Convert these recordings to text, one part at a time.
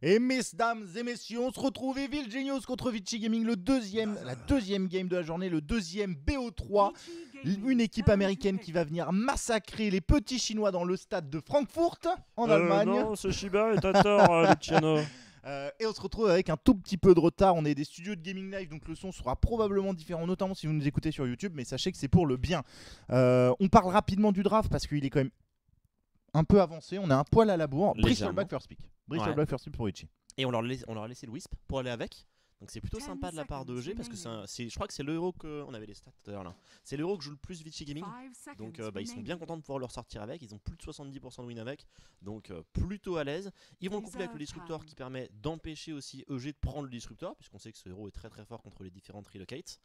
Et mesdames et messieurs, on se retrouve Evil Genius contre Vici Gaming, la deuxième game de la journée, le deuxième BO3. Une équipe américaine qui va venir massacrer les petits Chinois dans le stade de Francfort, en Allemagne. Non, ce Shiba est à tort, Luciano. Et on se retrouve avec un tout petit peu de retard. On est des studios de Gaming Live, donc le son sera probablement différent, notamment si vous nous écoutez sur YouTube. Mais sachez que c'est pour le bien. On parle rapidement du draft parce qu'il est quand même un peu avancé. On a un poil à la bourre. Bristol Black first pick. Bristol Black first pick pour Richie. Et on leur a laissé le Wisp pour aller avec. Donc c'est plutôt sympa de la part de EG parce que je crois que c'est le héros que... On avait les stats tout à l'heure là. C'est le héros que joue le plus Vici Gaming. Donc ils sont bien contents de pouvoir le ressortir avec. Ils ont plus de 70% de win avec. Donc plutôt à l'aise. Ils vont le coupler avec le Disruptor qui permet d'empêcher aussi EG de prendre le Disruptor, puisqu'on sait que ce héros est très très fort contre les différentes relocates.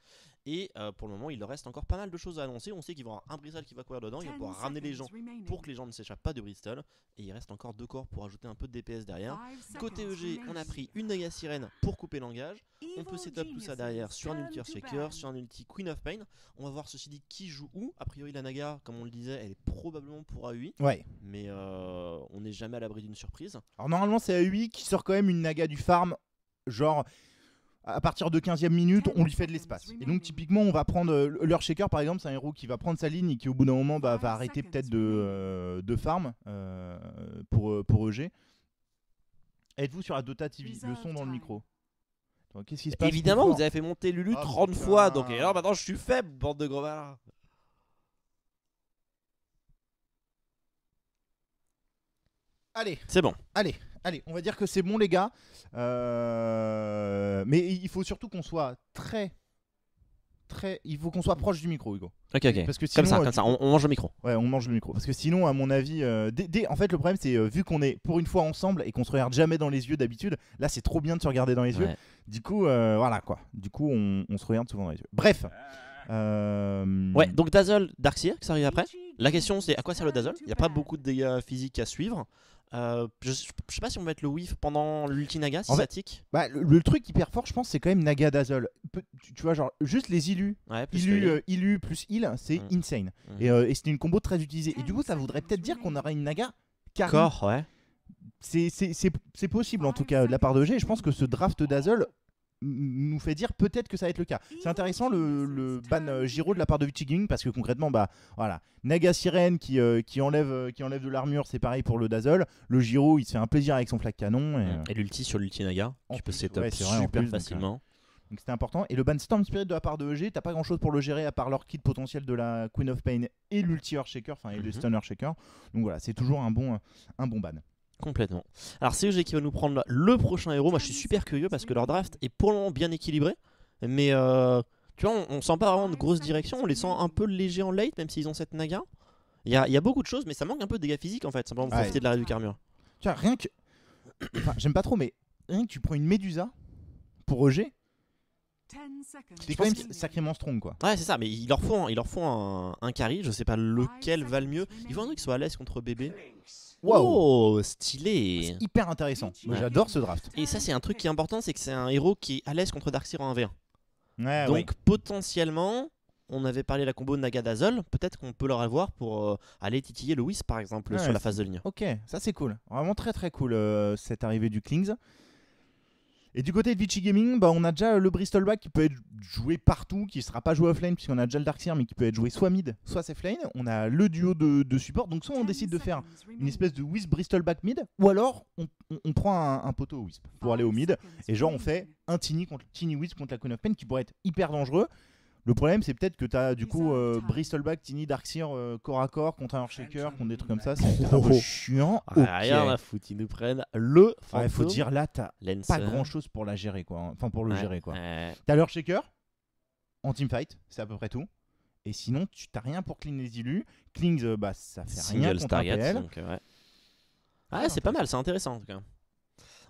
Et pour le moment il leur reste encore pas mal de choses à annoncer. On sait qu'ils vont avoir un Bristol qui va courir dedans. Il va pouvoir ramener les gens pour que les gens ne s'échappent pas de Bristol. Et il reste encore 2 corps pour ajouter un peu de DPS derrière. Côté EG, on a pris une Naga Sirène pour couper l'engage. On peut setup tout ça derrière sur un ulti Earthshaker, sur un ulti Queen of Pain. On va voir ceci dit qui joue où. A priori la Naga, comme on le disait, elle est probablement pour AUI. Ouais. Mais on n'est jamais à l'abri d'une surprise. Alors normalement c'est AUI qui sort quand même une Naga du farm. Genre à partir de 15e minute on lui fait de l'espace. Et donc typiquement on va prendre l'Earthshaker par exemple. C'est un héros qui va prendre sa ligne et qui au bout d'un moment va arrêter peut-être de farm pour EG. Êtes-vous sur la Dota TV? Le son dans le micro. Qu'est-ce qui se passe? Évidemment, vous avez fait monter Lulu 30 fois, donc alors maintenant je suis faible, bande de gros malins. Allez, c'est bon. Allez, on va dire que c'est bon les gars. Mais il faut surtout qu'on soit il faut qu'on soit proche du micro, Hugo. Ok. Parce que sinon, comme ça, on mange le micro. Ouais, on mange le micro. Parce que sinon, à mon avis, en fait, le problème, c'est vu qu'on est pour une fois ensemble et qu'on se regarde jamais dans les yeux d'habitude, là, c'est trop bien de se regarder dans les yeux. Du coup, voilà quoi. Du coup, on se regarde souvent dans les yeux. Bref. Ouais, donc Dazzle, Darkseer qui s'arrive après. La question, c'est à quoi sert le Dazzle? Il n'y a pas beaucoup de dégâts physiques à suivre. Je sais pas si on va mettre le whiff pendant l'ulti Naga, si ça tique. Bah, le truc hyper fort, je pense, c'est quand même Naga Dazzle. Tu vois, genre, juste les illus. Ouais, Illu plus heal, c'est insane. Et c'était une combo très utilisée. Et du coup, ça voudrait peut-être dire qu'on aurait une Naga carry. Corps, ouais. C'est possible, en tout cas, de la part de G. Et je pense que ce draft Dazzle nous fait dire peut-être que ça va être le cas. C'est intéressant le ban Gyro de la part de Vici Gaming parce que concrètement voilà, Naga Sirène qui enlève de l'armure, c'est pareil pour le Dazzle. Le Gyro il se fait un plaisir avec son flag canon et l'ulti sur l'ulti Naga, tu peux setup super facilement. Donc c'était important. Et le ban Storm Spirit de la part de EG, t'as pas grand chose pour le gérer à part leur kit potentiel de la Queen of Pain et l'ulti Earthshaker, enfin et le Stun Earthshaker. Donc voilà, c'est toujours un bon ban. Complètement. Alors c'est EG qui va nous prendre le prochain héros. Moi je suis super curieux parce que leur draft est pour le moment bien équilibré. Mais tu vois, on sent pas vraiment de grosse direction. On les sent un peu légers en late, même s'ils ont cette Naga. Il y a beaucoup de choses, mais ça manque un peu de dégâts physiques en fait. Simplement pour profiter de la réduction armure. Tu vois, rien que. Enfin, j'aime pas trop, mais rien que tu prends une Médusa pour EG. C'est quand même sacrément strong quoi. Ouais c'est ça, mais il leur faut un carry, je sais pas lequel va le mieux. Il faut un truc qui soit à l'aise contre bébé. Wow. Oh, stylé. C'est hyper intéressant. Moi j'adore ce draft. Et ça c'est un truc qui est important, c'est que c'est un héros qui est à l'aise contre Darkseer en 1v1. Ouais, donc potentiellement, on avait parlé de la combo Naga Dazzle, peut-être qu'on peut leur avoir pour aller titiller le Whis par exemple sur la phase de ligne. Ok, ça c'est cool. Vraiment très très cool cette arrivée du Klings. Et du côté de Vici Gaming, on a déjà le Bristol Black qui peut être joué partout, qui ne sera pas joué offlane puisqu'on a déjà le Darkseer mais qui peut être joué soit mid, soit safe lane. On a le duo de support, donc soit on décide de faire une espèce de Wisp Bristol Black mid, ou alors on prend un poteau Wisp pour aller au mid, et genre on fait un Tiny Wisp contre la Queen of Pain qui pourrait être hyper dangereux. Le problème c'est peut-être que tu as du coup Bristol Black, Tiny, Darkseer corps à corps contre un Earthshaker, contre des trucs comme ça, c'est un peu chiant. Rien à foutre, ils nous prennent le fantôme. Ouais, faut dire là t'as pas grand chose pour la gérer quoi, enfin pour le gérer quoi. T'as l'Earthshaker en teamfight, c'est à peu près tout. Et sinon tu t'as rien pour clean les illus. Klings ça fait rien contre un PL. C'est pas mal, c'est intéressant en tout cas.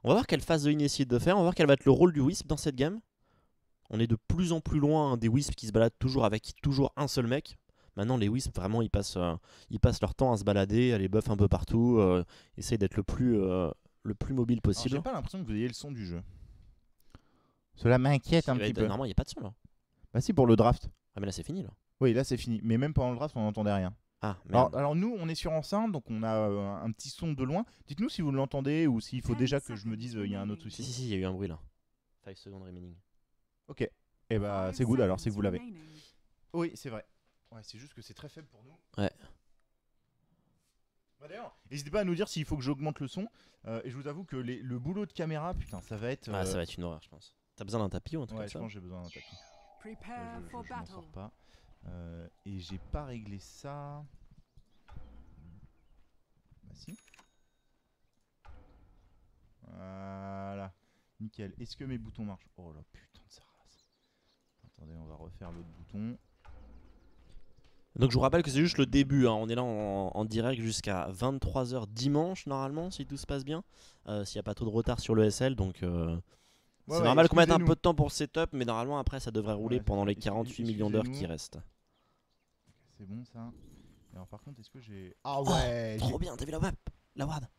On va voir quelle phase de ligne essayer de faire, on va voir quel va être le rôle du Wisp dans cette game. On est de plus en plus loin des Wisps qui se baladent toujours avec toujours un seul mec. Maintenant les Wisps vraiment ils passent leur temps à se balader, à les buff un peu partout, essayent d'être le plus mobile possible. J'ai pas l'impression que vous ayez le son du jeu. Cela m'inquiète un petit peu. Normalement il n'y a pas de son là. Bah si pour le draft. Ah mais là c'est fini là. Oui là c'est fini, mais même pendant le draft on n'entendait rien. Ah, merde. Alors nous, on est sur enceinte, donc on a un petit son de loin. Dites-nous si vous l'entendez ou s'il faut déjà que je me dise il y a un autre souci. Si, il y a eu un bruit là. 5 secondes remaining. Ok. Et bah c'est good alors, c'est que vous l'avez. Oui, c'est vrai. Ouais, c'est juste que c'est très faible pour nous. Ouais. Bah d'ailleurs, n'hésitez pas à nous dire s'il faut que j'augmente le son. Et je vous avoue que le boulot de caméra, putain, ça va être. Ah, ça va être une horreur, je pense. T'as besoin d'un tapis ou un truc Ouais, comme je ça? pense que j'ai besoin d'un tapis. Je m'en sors pas. Et j'ai pas réglé ça. Bah si. Voilà. Nickel. Est-ce que mes boutons marchent? Oh la putain de sa race. Attendez, on va refaire l'autre bouton. Donc je vous rappelle que c'est juste le début, hein. On est là en direct jusqu'à 23h dimanche normalement si tout se passe bien. S'il n'y a pas trop de retard sur le SL, donc c'est normal qu'on mette un peu de temps pour le setup, mais normalement après ça devrait rouler pendant les 48 millions d'heures qui restent. C'est bon ça. Alors par contre est-ce que j'ai... Ah ouais, trop bien, t'as vu la web, la WAD.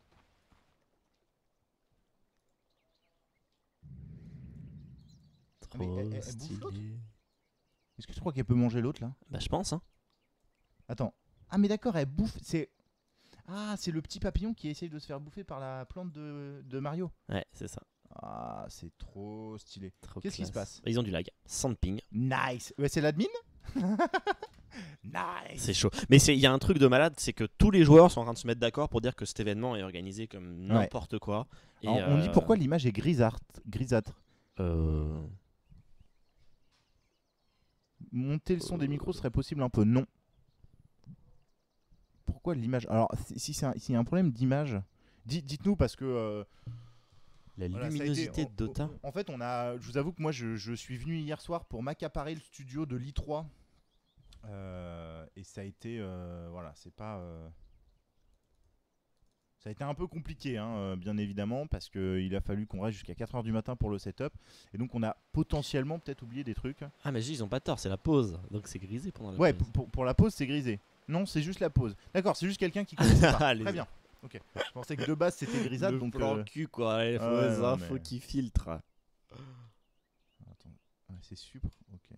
Trop stylé. Est-ce que tu crois qu'elle peut manger l'autre là? Bah je pense hein. Attends. Ah mais d'accord, elle bouffe. C'est le petit papillon qui essaye de se faire bouffer par la plante de Mario. Ouais, c'est ça. Ah, c'est trop stylé. Qu'est-ce qui se passe? Ils ont du lag. Sans ping. Nice. Ouais, c'est l'admin. Nice. C'est chaud. Mais il y a un truc de malade, c'est que tous les joueurs sont en train de se mettre d'accord pour dire que cet événement est organisé comme n'importe quoi. Et alors, on dit pourquoi l'image est grisâtre. Monter le son des micros serait possible un peu. Non. Pourquoi l'image? Alors, s'il y a un problème d'image, dites-nous parce que... la luminosité de Dota. En fait, je vous avoue que moi, je suis venu hier soir pour m'accaparer le studio de l'I3. Et ça a été... voilà, c'est pas... Ça a été un peu compliqué, hein, bien évidemment, parce qu'il a fallu qu'on reste jusqu'à 4h du matin pour le setup. Et donc, on a potentiellement peut-être oublié des trucs. Ah, mais ils ont pas tort, c'est la pause. Donc, c'est grisé pendant la pause. Ouais, pour la pause, c'est grisé. Non, c'est juste la pause. D'accord, c'est juste quelqu'un qui connaissait pas. Très bien. Ok. Je pensais que de base, c'était grisâtre. Donc, plan cul, quoi. Les fausses infos qui filtrent. Attends. Ouais, c'est super. Ok.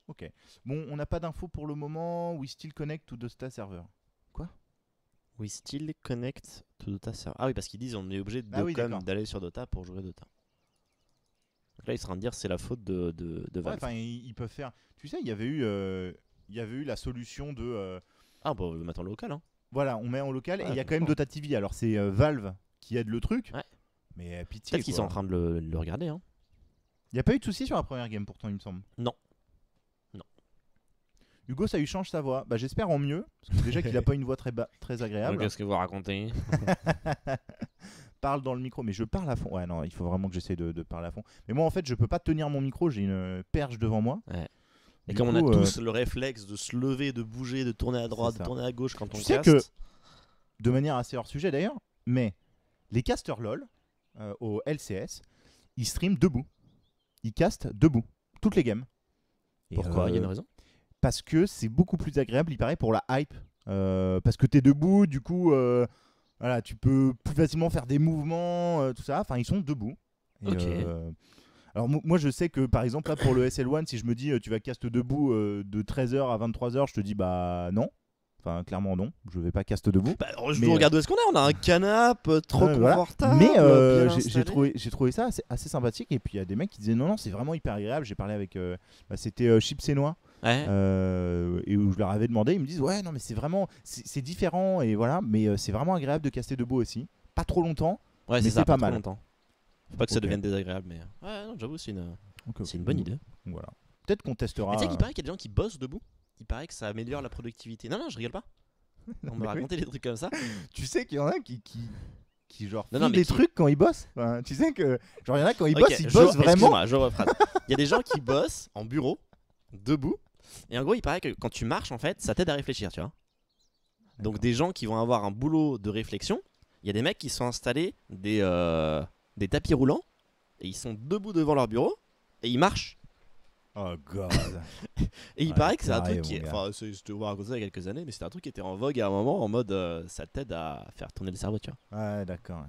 Ok. Bon, on n'a pas d'infos pour le moment. We still connect to Dota server. Quoi? We still connect to Dota server. Ah oui, parce qu'ils disent on est obligé d'aller sur Dota pour jouer Dota. Donc là, ils sont en train de dire c'est la faute de Valve. Enfin, ils peuvent faire. Tu sais, il y avait eu la solution de. Ah bah, on le mettre en local. Hein. Voilà, on met en local et il y a quand même Dota TV. Alors c'est Valve qui aide le truc. Ouais. Mais pitié. Peut-être qu'ils sont en train de le regarder. Hein. Il n'y a pas eu de soucis sur la première game pourtant, il me semble. Non. Hugo, ça lui change sa voix. Bah, j'espère en mieux. Parce que déjà qu'il n'a pas une voix très agréable. Qu'est-ce que vous racontez? Parle dans le micro. Mais je parle à fond. Ouais, non, il faut vraiment que j'essaie de parler à fond. Mais moi, en fait, je peux pas tenir mon micro. J'ai une perche devant moi. Ouais. Et comme on a tous le réflexe de se lever, de bouger, de tourner à droite, de tourner à gauche quand on caste. Tu sais que, de manière assez hors sujet d'ailleurs, mais les casters LOL au LCS, ils streament debout. Ils castent debout. Toutes les games. Pourquoi? Il y a une raison? Parce que c'est beaucoup plus agréable, il paraît, pour la hype. Parce que t'es debout, du coup, voilà, tu peux plus facilement faire des mouvements, tout ça. Enfin, ils sont debout. Et, ok. Alors, moi, je sais que, par exemple, là, pour le SL1, si je me dis tu vas cast debout de 13h à 23h, je te dis bah non. Enfin, clairement, non. Je vais pas cast debout. Bah, je vous regarde où est-ce qu'on est. On a un canapé trop confortable. Voilà. Mais j'ai trouvé ça assez sympathique. Et puis, il y a des mecs qui disaient non, c'est vraiment hyper agréable. J'ai parlé avec. C'était Chips et Noix. Ouais. Et où je leur avais demandé, ils me disent ouais non mais c'est vraiment c'est différent et voilà, mais c'est vraiment agréable de caster debout aussi, pas trop longtemps, ouais, mais c'est pas mal. Longtemps. Faut pas que ça devienne désagréable, mais ouais, non, j'avoue c'est une bonne idée. Voilà. Peut-être qu'on testera. Tu sais qu'il paraît qu'il y a des gens qui bossent debout. Il paraît que ça améliore la productivité. Non, je rigole pas. On m'a raconté des trucs comme ça. Tu sais qu'il y en a qui genre font des trucs quand ils bossent. Enfin, tu sais que genre il y en a quand ils bossent, ils bossent vraiment. Je rephrase. Il y a des gens qui bossent en bureau, debout. Et en gros, il paraît que quand tu marches, en fait, ça t'aide à réfléchir, tu vois. Donc des gens qui vont avoir un boulot de réflexion, il y a des mecs qui sont installés des tapis roulants et ils sont debout devant leur bureau et ils marchent. Oh god. Et il paraît que c'est un truc qui enfin, je te vois raconter ça il y a quelques années, mais c'était un truc qui était en vogue à un moment en mode ça t'aide à faire tourner le cerveau, tu vois. Ouais, d'accord.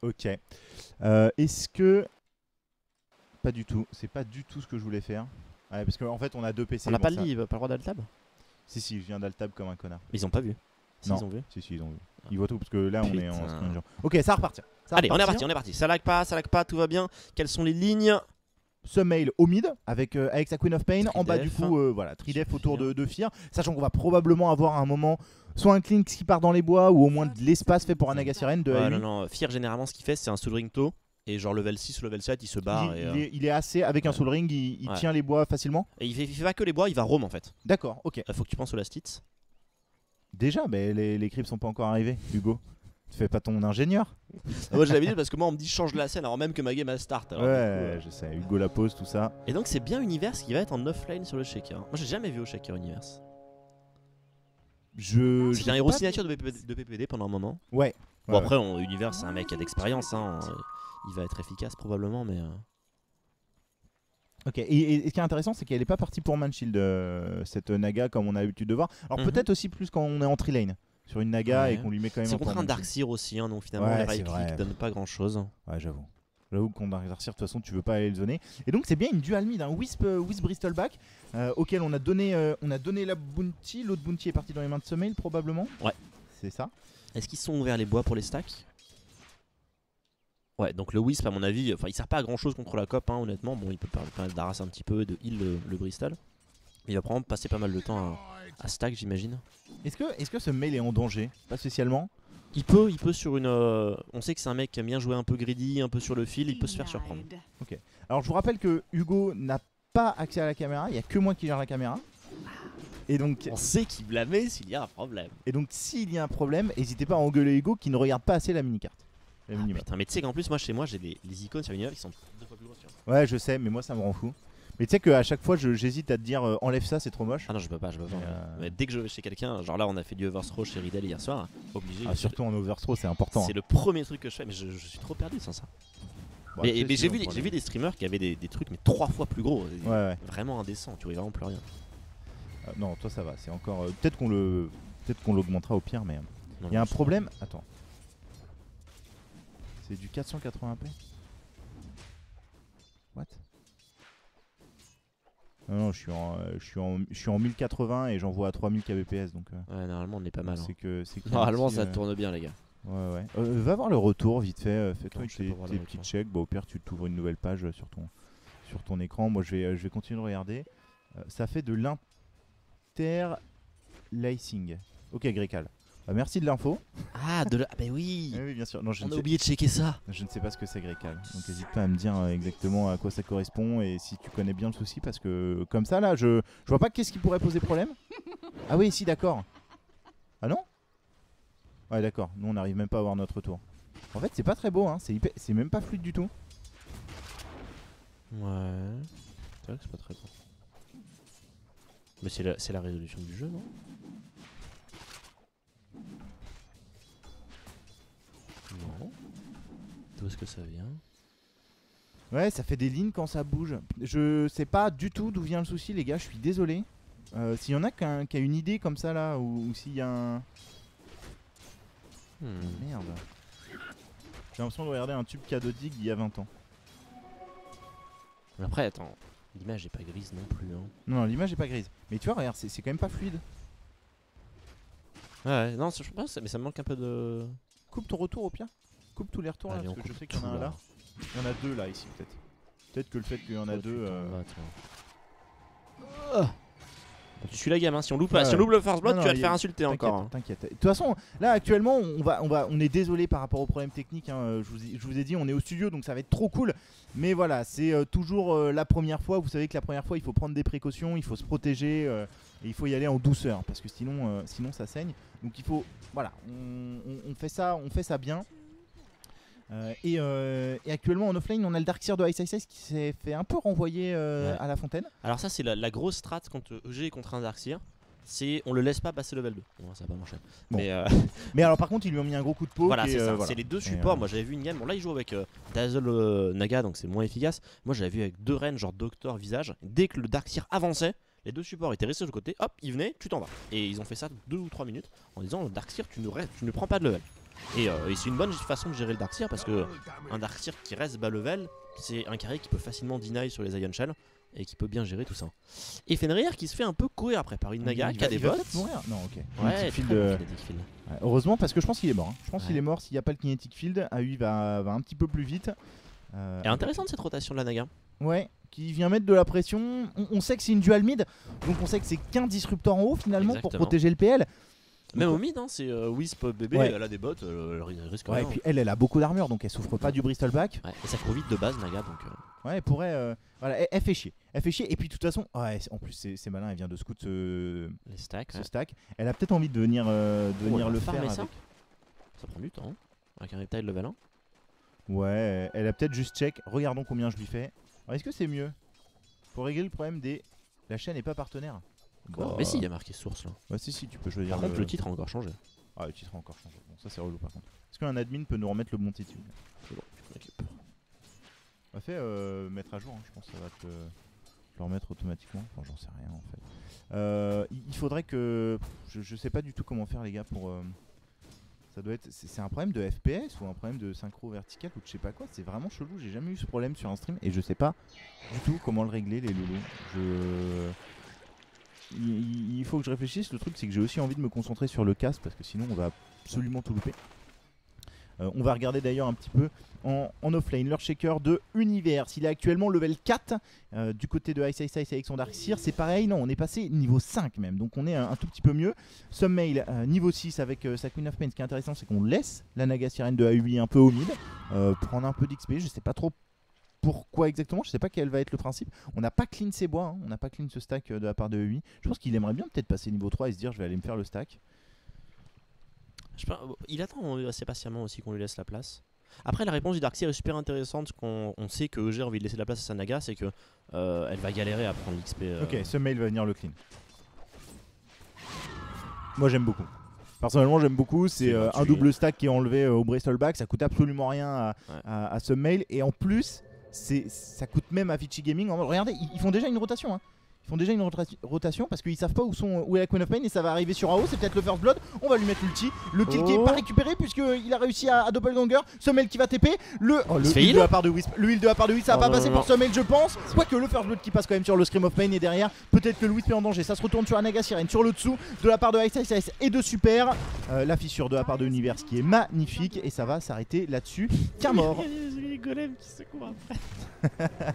Ok. Est-ce que pas du tout, c'est pas du tout ce que je voulais faire. Ouais, parce qu'en fait on a deux PC. On n'a pas le livre, pas le droit d'aller tab. Si, je viens d'Altab comme un connard. Mais ils ont pas vu. Si, non. Ils ont vu. Si, ils ont vu. Ils voient tout parce que là on est en Putain. screen genre. Ok, ça va repartir. Allez, on est parti. Ça lag pas, tout va bien. Quelles sont les lignes? Sumail au mid avec sa Queen of Pain. En bas du Tridef. coup, voilà, Tridef autour de Fear. Sachant qu'on va probablement avoir à un moment soit un Clinks qui part dans les bois ou au moins de l'espace fait pour un Naga Sirène de Ouais, AoE. non, Fear généralement ce qu'il fait c'est un Soul Ring tôt. Et genre level 6 ou level 7 il se barre. Il est assez, avec un Soul Ring, il tient les bois facilement. Et il fait pas que les bois, il va roam en fait. D'accord, ok. Faut que tu penses au last hits. Déjà, mais les creeps sont pas encore arrivés, Hugo. Tu fais pas ton ingénieur? Moi j'ai l'habitude parce que moi on me dit change la scène alors même que ma game a start. Alors, ouais, du coup, je sais, Hugo la pose, tout ça. Et donc c'est bien Universe qui va être en offline sur le Shaker. Moi j'ai jamais vu au Shaker Universe. C'est un héros signature de PPD pendant un moment. Ouais. Bon après Universe c'est un mec qui a d'expérience, hein. Il va être efficace probablement mais... Ok, et ce qui est intéressant c'est qu'elle est pas partie pour Manshield cette Naga comme on a l'habitude de voir. Alors peut-être aussi plus quand on est en tree-lane sur une Naga et qu'on lui met quand même c'est un contre un Darkseer aussi, hein, donc finalement les right click donnent pas grand chose. Ouais, j'avoue. J'avoue que contre un Darkseer, de toute façon, tu veux pas aller le zoner. Et donc, c'est bien une dual mid, un Wisp Bristleback, auquel on a donné la bounty. L'autre bounty est parti dans les mains de Sumail, probablement. Ouais. C'est ça. Est-ce qu'ils sont ouverts les bois pour les stacks? Ouais, donc le Wisp, à mon avis, il sert pas à grand chose contre la COP, hein, honnêtement. Bon, il peut permettre d'arraser un petit peu, de heal le Bristol. Il va probablement passer pas mal de temps à stack, j'imagine. Est-ce que ce mail est en danger? Pas spécialement. Il peut sur une... on sait que c'est un mec qui aime bien jouer un peu greedy, un peu sur le fil, il peut se faire surprendre. Ok. Alors je vous rappelle que Hugo n'a pas accès à la caméra, il n'y a que moi qui gère la caméra. Et donc, on sait qu'il blâmait s'il y a un problème. Et donc s'il y a un problème, n'hésitez pas à engueuler Hugo qui ne regarde pas assez la mini-carte. Putain, mais tu sais qu'en plus, moi chez moi j'ai les icônes sur l'univers qui sont 2 fois plus grosses. Ouais, je sais, mais moi ça me rend fou. Mais tu sais qu'à chaque fois j'hésite à te dire enlève ça, c'est trop moche. Ah non, je peux pas. Mais dès que je vais chez quelqu'un, genre là on a fait du overthrow chez Riddle hier soir, obligé. Ah, surtout en overthrow, c'est important. C'est le premier truc que je fais, mais je suis trop perdu sans ça. Bon, mais j'ai vu des streamers qui avaient des trucs mais 3 fois plus gros. Ouais. Vraiment indécent, tu vois vraiment plus rien. Non, toi ça va, c'est encore. Peut-être qu'on l'augmentera au pire, mais. Il y a un problème. Attends. C'est du 480p? What? Non, je suis en 1080 et j'en vois à 3000 kbps donc. Ouais, normalement on est pas mal. C'est que normalement ça tourne bien, les gars. Ouais. Va voir le retour vite fait. Fais-toi tes petits checks. Au pire, tu t'ouvres une nouvelle page sur ton écran. Moi, je vais continuer de regarder. Ça fait de l'interlacing. Ok, Grécal. Merci de l'info. Ah, bah oui. Oui, bien sûr. Non, on a oublié de checker ça. Je ne sais pas ce que c'est Grécal. Donc n'hésite pas à me dire exactement à quoi ça correspond et si tu connais bien le souci parce que comme ça là, je vois pas qu'est-ce qui pourrait poser problème. Ah oui, si, d'accord. Ah non? Ouais, d'accord. Nous on n'arrive même pas à avoir notre tour. En fait, c'est pas très beau, hein. C'est même pas fluide du tout. Ouais. C'est vrai que c'est pas très beau. Mais c'est la résolution du jeu, non? Non. D'où est-ce que ça vient? Ouais, ça fait des lignes quand ça bouge. Je sais pas du tout d'où vient le souci, les gars. Je suis désolé. S'il y en a qui a une idée comme ça là, ou s'il y a un. Merde. J'ai l'impression de regarder un tube cathodique d'il y a 20 ans. Après, attends. L'image est pas grise non plus. Hein. Non, l'image est pas grise. Mais tu vois, regarde, c'est quand même pas fluide. Ouais, non, je pense, mais ça me manque un peu de. Coupe ton retour au pire. Coupe tous les retours là, parce que je sais qu'il y en a un là. Il y en a deux là ici peut-être. Peut-être que le fait qu'il y en a deux. Tu suis la gamme, hein. Si on loupe le first blood, tu vas te faire insulter encore. Hein. T'inquiète. De toute façon, là actuellement, on est désolé par rapport aux problèmes techniques. Hein. Je vous ai dit, on est au studio, donc ça va être trop cool. Mais voilà, c'est toujours la première fois. Vous savez que la première fois, il faut prendre des précautions, il faut se protéger, et il faut y aller en douceur, parce que sinon ça saigne. Donc il faut, voilà, on fait ça bien. Et actuellement en offline on a le Darkseer de Ice Ice qui s'est fait un peu renvoyer à la fontaine. Alors ça c'est la grosse strat contre EG et contre un Darkseer. C'est on le laisse pas passer level 2. Bon, ça va pas marcher. Bon. Mais alors par contre ils lui ont mis un gros coup de peau. Voilà, c'est ça. C'est les deux supports. Moi j'avais vu une game. Bon là il joue avec Dazzle Naga donc c'est moins efficace. Moi j'avais vu avec deux reines genre Docteur Visage. Dès que le Darkseer avançait, les deux supports étaient restés de côté. Hop, ils venaient, tu t'en vas. Et ils ont fait ça 2 ou 3 minutes en disant Darkseer tu ne prends pas de level. Et c'est une bonne façon de gérer le Darkseer parce que un Darkseer qui reste bas level, c'est un carré qui peut facilement deny sur les Ion Shell. et qui peut bien gérer tout ça. Et Fenrir qui se fait un peu courir après par une Naga qui a des bots. Mourir. Non, ok. Ouais, Field, Kinetic Field. Ouais, heureusement parce que je pense qu'il est mort. Je pense qu'il est mort s'il n'y a pas le Kinetic Field. AU va un petit peu plus vite. Et intéressante cette rotation de la Naga. Ouais, qui vient mettre de la pression. On sait que c'est une dual mid, donc on sait que c'est qu'un disruptor en haut finalement. Exactement. Pour protéger le PL. Même au mid, hein, c'est Wisp bébé, elle a des bots, elle risque rien. Et puis elle a beaucoup d'armure, donc elle souffre pas du Bristleback. Ouais, et ça court vite de base, Naga, donc. Ouais, elle pourrait. Voilà, elle fait chier. Elle fait chier, et puis de toute façon, en plus c'est malin, elle vient de scout ce stack. Elle a peut-être envie de venir, le faire. Avec... Ça prend du temps, avec un reptile level 1. Ouais, elle a peut-être juste check. Regardons combien je lui fais. Est-ce que c'est mieux? Pour régler le problème des. La chaîne n'est pas partenaire. Bah, mais si, il y a marqué source là. Ouais, si, tu peux choisir. Par contre, le titre a encore changé. Ah, le titre a encore changé. Bon, ça c'est relou par contre. Est-ce qu'un admin peut nous remettre le bon titre? C'est bon, on va faire mettre à jour, hein. Je pense que ça va te le remettre automatiquement. Enfin, j'en sais rien en fait. Il faudrait que. Je sais pas du tout comment faire, les gars, pour. Ça doit être. C'est un problème de FPS ou un problème de synchro vertical ou de je sais pas quoi. C'est vraiment chelou. J'ai jamais eu ce problème sur un stream et je sais pas du tout comment le régler, les loulous. Il faut que je réfléchisse. Le truc, c'est que j'ai aussi envie de me concentrer sur le casque parce que sinon on va absolument tout louper. On va regarder d'ailleurs un petit peu en offlane leur shaker de Univers. Il est actuellement level 4 du côté de Ice avec son Darkseer. C'est pareil, non, on est passé niveau 5 même, donc on est un tout petit peu mieux. Summail niveau 6 avec sa Queen of Pain. Ce qui est intéressant, c'est qu'on laisse la Naga Sirène de AUI un peu au mid, prendre un peu d'XP. Je sais pas trop pourquoi exactement, je sais pas quel va être le principe. On n'a pas clean ses bois, hein. On n'a pas clean ce stack de la part de AUI. Je pense qu'il aimerait bien peut-être passer niveau 3 et se dire je vais aller me faire le stack. Il attend assez patiemment aussi qu'on lui laisse la place. Après, la réponse du Darkseer est super intéressante. On sait que EG a envie de laisser la place à sa Naga, c'est que elle va galérer à prendre l'XP. Ok, ce mail va venir le clean. Moi j'aime beaucoup. Personnellement j'aime beaucoup, c'est un double stack qui est enlevé au Bristleback, ça coûte absolument rien à ce mail et en plus ça coûte même à Vici Gaming. Regardez, ils font déjà une rotation, hein. Ils font déjà une rotation parce qu'ils savent pas où est la Queen of Pain et ça va arriver sur AO. C'est peut-être le First Blood. On va lui mettre l'ulti. Le kill qui est pas récupéré puisqu'il a réussi à doppelganger. Sommel qui va TP. Le heal de la part de Wisp. Le heal de la part de Wisp, ça va pas passer pour Sommel, je pense. Quoique le First Blood qui passe quand même sur le Scream of Pain et derrière, peut-être que le Wisp est en danger. Ça se retourne sur la Naga Sirène, sur le dessous de la part de Ice et de Super. La fissure de la part de Univers qui est magnifique et ça va s'arrêter là-dessus. Qu'un mort. Golem qui se court après.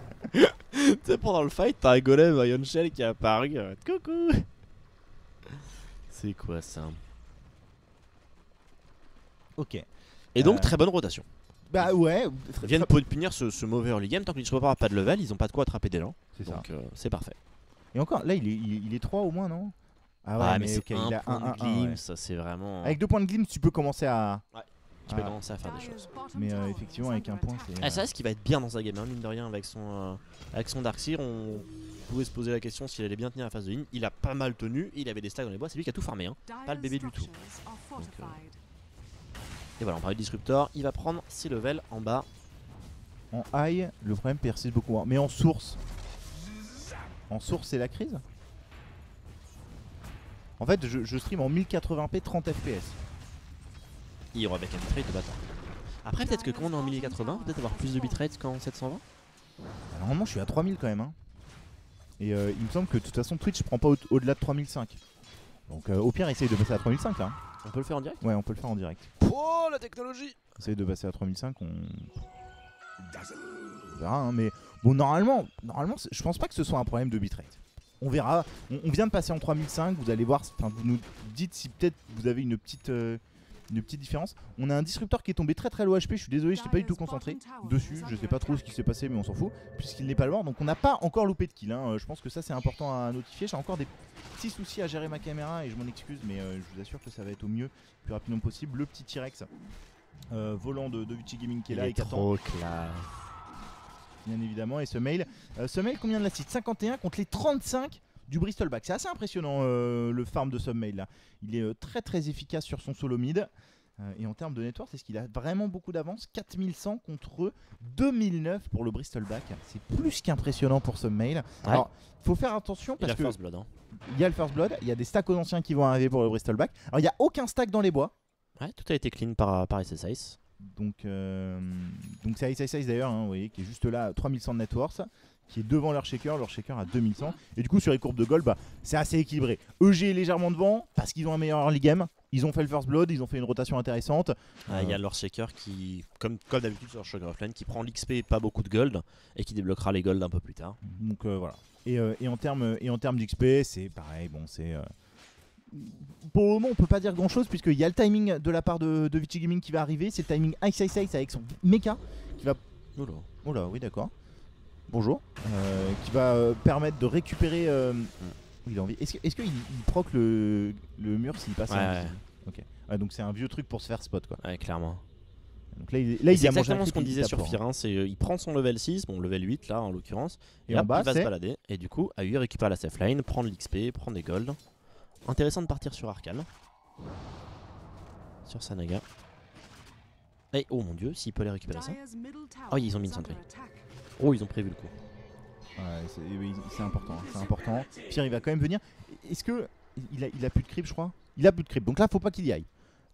Tu sais, pendant le fight, t'as un golem Ion Shell qui est apparu. Coucou. C'est quoi ça? Ok. Et donc, très bonne rotation. Bah ouais. Ils viennent pour punir ce mauvais early game. Tant que Lichopper n'a pas de level, ils ont pas de quoi attraper des gens. Donc, c'est parfait. Et encore, là, il est 3 au moins, non? Ah ouais, mais c'est okay, il a un glimpse, ouais. C'est vraiment. Avec 2 points de glimpse, tu peux commencer à. Ouais. Tu peux commencer à faire des choses. Mais effectivement, avec un point, c'est. Ça, ce qui va être bien dans sa game, hein, mine de rien, avec son Darkseer, on pouvait se poser la question s'il allait bien tenir la phase de ligne. Il a pas mal tenu, il avait des stacks dans les bois, c'est lui qui a tout farmé, hein. Pas le bébé du tout. Donc, et voilà, on parlait de Disruptor, il va prendre ses levels en bas. En high, le problème persiste beaucoup, hein. Mais en source. En source, c'est la crise. En fait, je stream en 1080p 30 fps. Il y aura avec un bitrate de bâtard. Après, peut-être que quand on est en 1080, peut-être avoir plus de bitrate qu'en 720. Normalement, je suis à 3000 quand même, hein. Et il me semble que de toute façon, Twitch prend pas au-delà de 3005. Donc, au pire, essaye de passer à 3005 là. On peut le faire en direct? Ouais, on peut le faire en direct. Oh, la technologie! Essaye de passer à 3005, on verra, hein. Mais bon, normalement, je pense pas que ce soit un problème de bitrate. On verra. On vient de passer en 3005, vous allez voir. Enfin, vous nous dites si peut-être vous avez une petite différence. On a un disrupteur qui est tombé très très low HP. Je suis désolé, je n'étais pas du tout concentré dessus. Je sais pas trop ce qui s'est passé, mais on s'en fout puisqu'il n'est pas mort. Donc on n'a pas encore loupé de kill, hein. Je pense que ça c'est important à notifier. J'ai encore des petits soucis à gérer ma caméra et je m'en excuse, mais je vous assure que ça va être au mieux, le plus rapidement possible. Le petit T-Rex volant de Vici Gaming qui est là et qui attend. Trop classe. Bien évidemment. Et ce mail combien de la cite? 51 contre les 35 du Bristleback. C'est assez impressionnant le farm de Submail là. Il est très très efficace sur son solo mid. Et en termes de network, c'est ce qu'il a vraiment beaucoup d'avance. 4100 contre 2009 pour le Bristleback. C'est plus qu'impressionnant pour Submail. Ouais. Alors, faut faire attention parce que il y a le First Blood, il y a des stacks aux anciens qui vont arriver pour le Bristleback. Alors, il n'y a aucun stack dans les bois. Ouais, tout a été clean par SSIce. Donc c'est Ice Ice Ice d'ailleurs, hein, vous voyez, qui est juste là, 3100 de net worth, qui est devant leur shaker à 2100. Et du coup sur les courbes de gold, bah, c'est assez équilibré. EG est légèrement devant parce qu'ils ont un meilleur early game. Ils ont fait le first blood, ils ont fait une rotation intéressante. Il y a leur shaker qui, comme d'habitude sur Sugar of Lane, qui prend l'XP et pas beaucoup de gold et qui débloquera les gold un peu plus tard. Donc voilà. Et en termes d'XP, c'est pareil. Bon, c'est pour le moment, on peut pas dire grand chose puisqu'il y a le timing de la part de Vici Gaming qui va arriver. C'est le timing Ice Ice Ice avec son mecha qui va. Oh là, oui, d'accord. Bonjour. Qui va permettre de récupérer. Il a envie. Est-ce qu'il proc le mur s'il passe ouais. Ok. Ouais, donc c'est un vieux truc pour se faire spot quoi. Ouais, clairement. Donc là, il c'est exactement ce qu'on disait sur Fir. C'est il prend son level 6, bon level 8 là en l'occurrence, et hop, il va se balader. Et du coup, AU récupère la safe line, prend de l'XP, prend des gold. Intéressant de partir sur Arcane. Sur Sanaga. Et oh mon dieu, s'il peut aller récupérer ça. Oh, ils ont mis une sentry. Oh, ils ont prévu le coup. Ouais, c'est important, c'est important. Fir il va quand même venir. Est-ce que il a plus de creep je crois? Il a plus de creep, donc là faut pas qu'il y aille.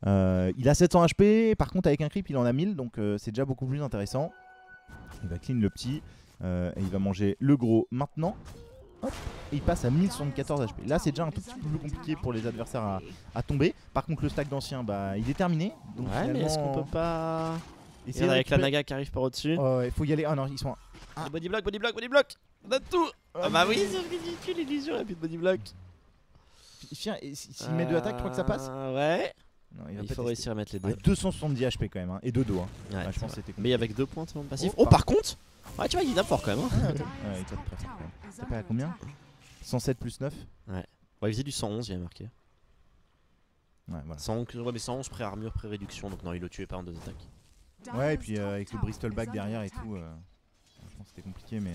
Il a 700 HP, par contre avec un creep il en a 1000, donc c'est déjà beaucoup plus intéressant. Il va clean le petit, et il va manger le gros maintenant. Hop, et il passe à 1074 HP. Là c'est déjà un tout petit peu plus compliqué pour les adversaires à tomber. Par contre le stack d'anciens, bah, il est terminé. Donc ouais, mais est-ce qu'on peut pas... essayer avec la Naga qui arrive par au-dessus. Il faut y aller, ah non ils sont... Body block, body block, body block. On a tout. Ah bah oui, c'est ridicule l'illusion, il n'y a plus de body block. S'il met 2 attaques, tu crois que ça passe? Ouais. Non, il faut réussir à mettre les deux. 270 HP quand même, hein, et de dos. Hein. Ouais, je pense c'était mais avec 2 points de passif. Oh, par contre, ouais, tu vois, il tape fort quand même. Hein. Il tape très fort quand même. Il tape à combien? 107 plus 9. Ouais. Il faisait du 111, il avait marqué. Ouais, voilà. 111 pré-armure, pré-réduction, donc non, il le tuait pas en 2 attaques. Ouais, et puis avec le Bristol Back derrière et tout, je pense que c'était compliqué, mais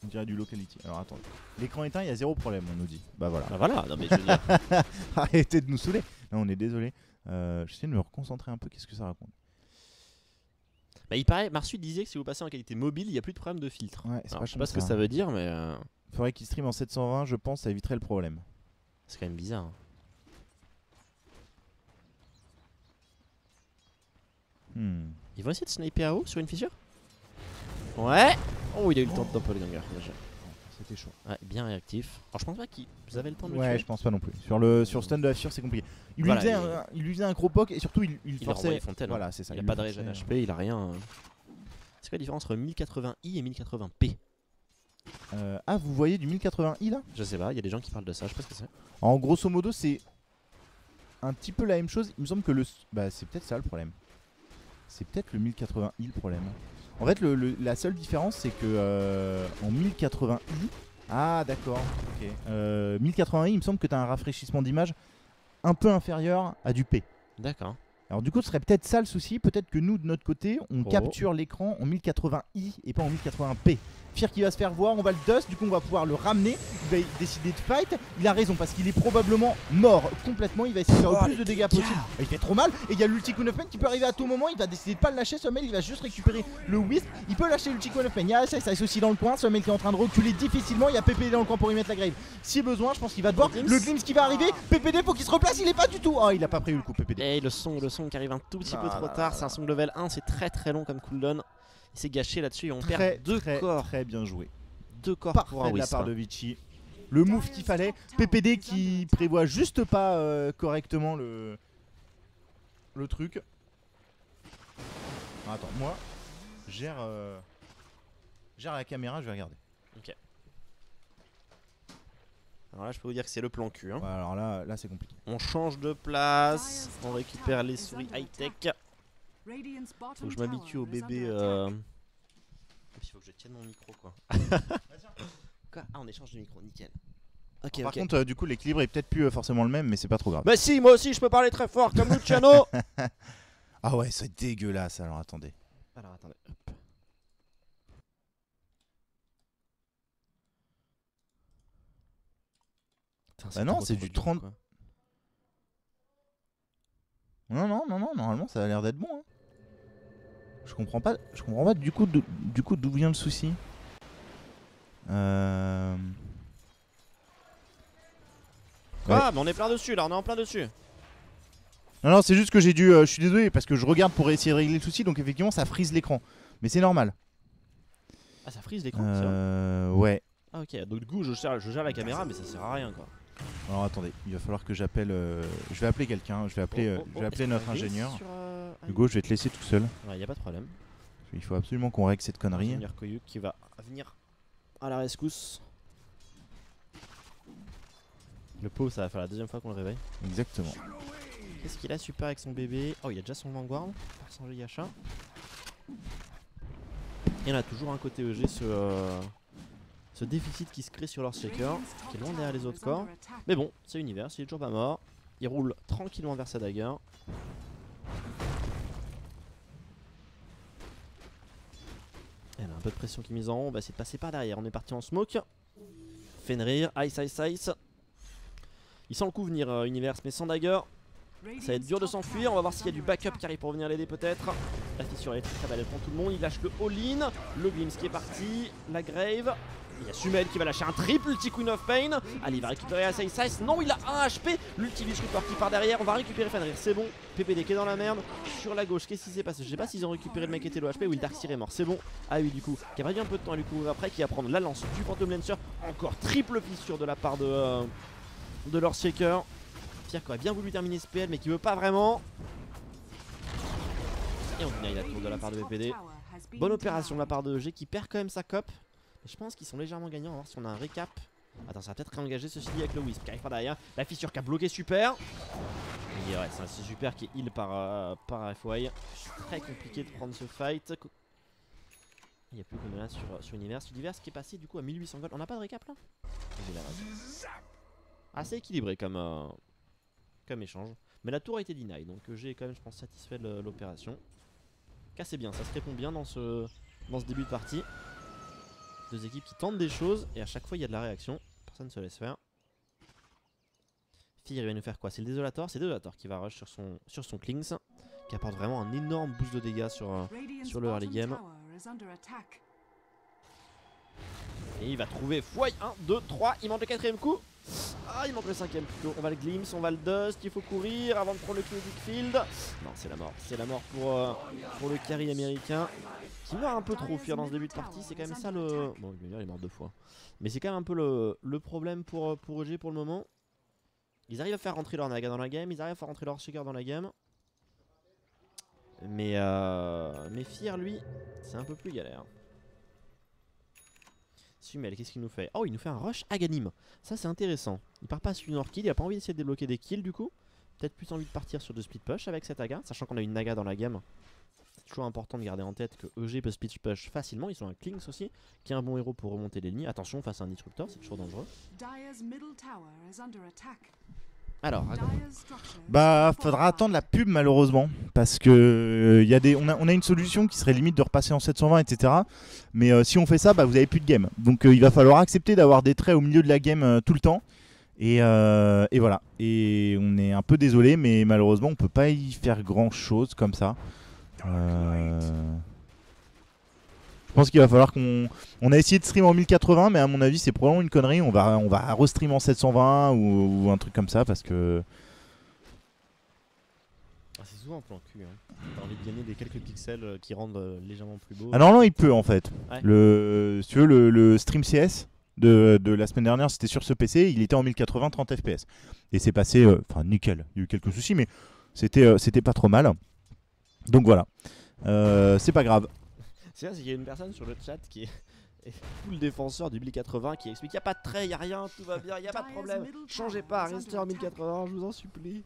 on dirait du locality. Alors attends, l'écran éteint, il y a 0 problème, on nous dit. Bah voilà. Bah voilà, non mais je veux dire. Arrêtez de nous saouler. Non, on est désolé. J'essaie de me reconcentrer un peu, qu'est-ce que ça raconte? Bah il paraît, Marsu disait que si vous passez en qualité mobile, il n'y a plus de problème de filtre. Ouais, alors, je sais pas ce que ça veut dire, mais. Faudrait qu'il stream en 720, je pense, ça éviterait le problème. C'est quand même bizarre. Hein. Ils vont essayer de sniper à haut sur une fissure? Ouais. Oh, il a eu le temps de dump le ganger. C'était chaud. Ouais, bien réactif. Alors je pense pas qu'ils avaient le temps de le tuer. Ouais, je pense pas non plus. Sur le stun de la fissure, c'est compliqué. Il lui faisait un gros poke et surtout il forçait. Fontaine, voilà, c'est ça. Il a pas de régène HP, il a rien. C'est quoi la différence entre 1080i et 1080p? Ah, vous voyez du 1080i là? Je sais pas, il y a des gens qui parlent de ça, je sais pas ce que c'est. En grosso modo, c'est un petit peu la même chose. Il me semble que bah, c'est peut-être ça le problème. C'est peut-être le 1080i le problème. En fait, la seule différence, c'est que en 1080i... Ah, d'accord. Ok. 1080i, il me semble que tu as un rafraîchissement d'image un peu inférieur à du P. D'accord. Alors du coup, ce serait peut-être ça le souci. Peut-être que nous, de notre côté, on capture l'écran en 1080i et pas en 1080p. Fir qui va se faire voir, on va le dust, du coup on va pouvoir le ramener. Il va décider de fight. Il a raison parce qu'il est probablement mort complètement. Il va essayer de faire le plus de dégâts possible. Il fait trop mal. Et il y a l'ulti Queen of Pain qui peut arriver à tout moment. Il va décider de pas le lâcher. Sommel, il va juste récupérer le Wisp. Il peut lâcher l'ulti Queen of Pain. Il y a ça aussi dans le coin. Sommel qui est en train de reculer difficilement. Il y a PPD dans le coin pour y mettre la grave. Si besoin, je pense qu'il va devoir. Le glimpse qui va arriver. PPD, faut qu'il se replace. Il est pas du tout. Oh, il a pas prévu le coup, PPD. Et le son qui arrive un tout petit peu trop tard. C'est un son de level 1. C'est très long comme cooldown. Il s'est gâché là-dessus. On perd 2 corps. Très bien joué. 2 corps parfait pour un de la part de Vici. Le move qu'il fallait. PPD qui prévoit juste pas correctement le truc. Attends, moi gère la caméra, je vais regarder. Ok. Alors là, je peux vous dire que c'est le plan cul. Hein. Ouais, alors là c'est compliqué. On change de place. On récupère les souris high-tech. Faut que je m'habitue au bébé. Il faut que je tienne mon micro quoi. Quoi? Ah, on échange de micro, nickel. Ok. Par contre, du coup, l'équilibre est peut-être plus forcément le même, mais c'est pas trop grave. Bah si, moi aussi, je peux parler très fort comme Luciano. Ah ouais, c'est dégueulasse. Alors attendez. Hop. Bah non, c'est du 30. Quoi. Non, normalement ça a l'air d'être bon. Hein. Je comprends pas du coup d'où vient le souci. Ah, mais on est plein dessus là, on est en plein dessus. Non, c'est juste que j'ai dû. Je suis désolé parce que je regarde pour essayer de régler le souci, donc effectivement ça frise l'écran. Mais c'est normal. Ah, ça frise l'écran Ouais. Ah, ok, donc du coup je gère la caméra, mais ça sert à rien quoi. Alors attendez, il va falloir que j'appelle. Je vais appeler quelqu'un, je vais appeler, notre ingénieur. Hugo, je vais te laisser tout seul. Ouais, y a pas de problème. Il faut absolument qu'on règle cette connerie. Ingénieur Koyuk qui va venir à la rescousse. Le pauvre, ça va faire la deuxième fois qu'on le réveille. Exactement. Qu'est-ce qu'il a super avec son bébé? Oh, il a déjà son Vanguard, sans Yasha. Et on a toujours un côté EG ce déficit qui se crée sur leur shaker, qui est loin derrière les autres corps. Mais bon, c'est Univers, il est toujours pas mort. Il roule tranquillement vers sa dagger. Elle a un peu de pression qui est mise en haut, on va essayer de passer par derrière. On est parti en smoke. Fenrir, Ice. Il sent le coup venir Univers, mais sans dagger. Ça va être dur de s'enfuir, on va voir s'il y a du backup qui arrive pour venir l'aider peut-être. La fissure électrique, elle prend tout le monde, il lâche le all-in. Le Glimpse qui est parti, la Grave. Il y a Sumel qui va lâcher un triple ulti Queen of Pain. Allez, il va récupérer Ice. Non, il a 1 HP. L'ulti Disruptor qui part derrière. On va récupérer Fenrir, c'est bon. PPD qui est dans la merde. Sur la gauche, qu'est-ce qui s'est passé? Je sais pas s'ils ont récupéré le mec qui était low HP ou le Darkseer est mort. C'est bon. Ah oui, du coup, qui a pas eu un peu de temps à lui couvrir après. Qui va prendre la lance du Phantom Lancer. Encore triple fissure de la part de leur Shaker. Pierre qui aurait bien voulu terminer ce PL mais qui veut pas vraiment. Et on deny la tour de la part de PPD. Bonne opération de la part de EG qui perd quand même sa cop. Je pense qu'ils sont légèrement gagnants. On va voir si on a un récap. Attends, ça va peut-être réengager ceci dit avec le Wisp qui arrive par derrière. La fissure qui a bloqué Super. Et ouais, c'est un Super qui est heal par FY. Très compliqué de prendre ce fight. Il n'y a plus que là sur Univers. Univers qui est passé du coup à 1800 gold. On n'a pas de récap là? Assez équilibré comme échange. Mais la tour a été deny. Donc j'ai quand même, je pense, satisfait de l'opération. Cassez bien, ça se répond bien dans ce début de partie. Deux équipes qui tentent des choses et à chaque fois il y a de la réaction. Personne ne se laisse faire. Fear il va nous faire quoi? C'est le Désolator. C'est le Désolator qui va rush sur son Klings. Qui apporte vraiment un énorme boost de dégâts sur le early game. Et il va trouver Fouaille 1, 2, 3. Il manque le 4ème coup. Ah, il manque le 5ème plutôt. On va le Glimpse, on va le Dust. Il faut courir avant de prendre le Kinetic Field. Non, c'est la mort. C'est la mort pour le carry américain. Qui meurt un peu trop Fear dans ce début de partie. C'est quand même ça le. Bon, il est mort 2 fois. Mais c'est quand même un peu le problème pour EG pour le moment. Ils arrivent à faire rentrer leur Naga dans la game. Ils arrivent à faire rentrer leur Shaker dans la game. Mais Fear, lui, c'est un peu plus galère. Sumel, qu'est-ce qu'il nous fait? Oh, il nous fait un rush Aghanim. Ça, c'est intéressant. Il part pas sur une kill, il a pas envie d'essayer de débloquer des kills du coup. Peut-être plus envie de partir sur de split push avec cette Aga, sachant qu'on a une Naga dans la game. C'est toujours important de garder en tête que EG peut split push facilement. Ils ont un Klings aussi, qui est un bon héros pour remonter les lignes. Attention, face à un Disruptor, c'est toujours dangereux. Alors, bah, faudra attendre la pub malheureusement parce que on a une solution qui serait limite de repasser en 720 etc. Mais si on fait ça, bah, vous avez plus de game. Donc il va falloir accepter d'avoir des traits au milieu de la game tout le temps. Et voilà. Et on est un peu désolé, mais malheureusement on peut pas y faire grand chose comme ça. Je pense qu'il va falloir on a essayé de stream en 1080, mais à mon avis c'est probablement une connerie. On va restream en 720 ou un truc comme ça parce que. C'est souvent un plan cul. Hein. T'as envie de gagner des quelques pixels qui rendent légèrement plus beau. Ah non, il peut en fait. Ouais. Si tu veux, le stream CS de la semaine dernière, c'était sur ce PC, il était en 1080 30 fps. Et c'est passé, nickel. Il y a eu quelques soucis, mais c'était pas trop mal. Donc voilà. C'est pas grave. C'est vrai, il y a une personne sur le chat qui est full défenseur du 1080 qui explique qu'il n'y a pas de trait, il n'y a rien, tout va bien, il n'y a pas de problème. Changez pas, restez en 1080, je vous en supplie.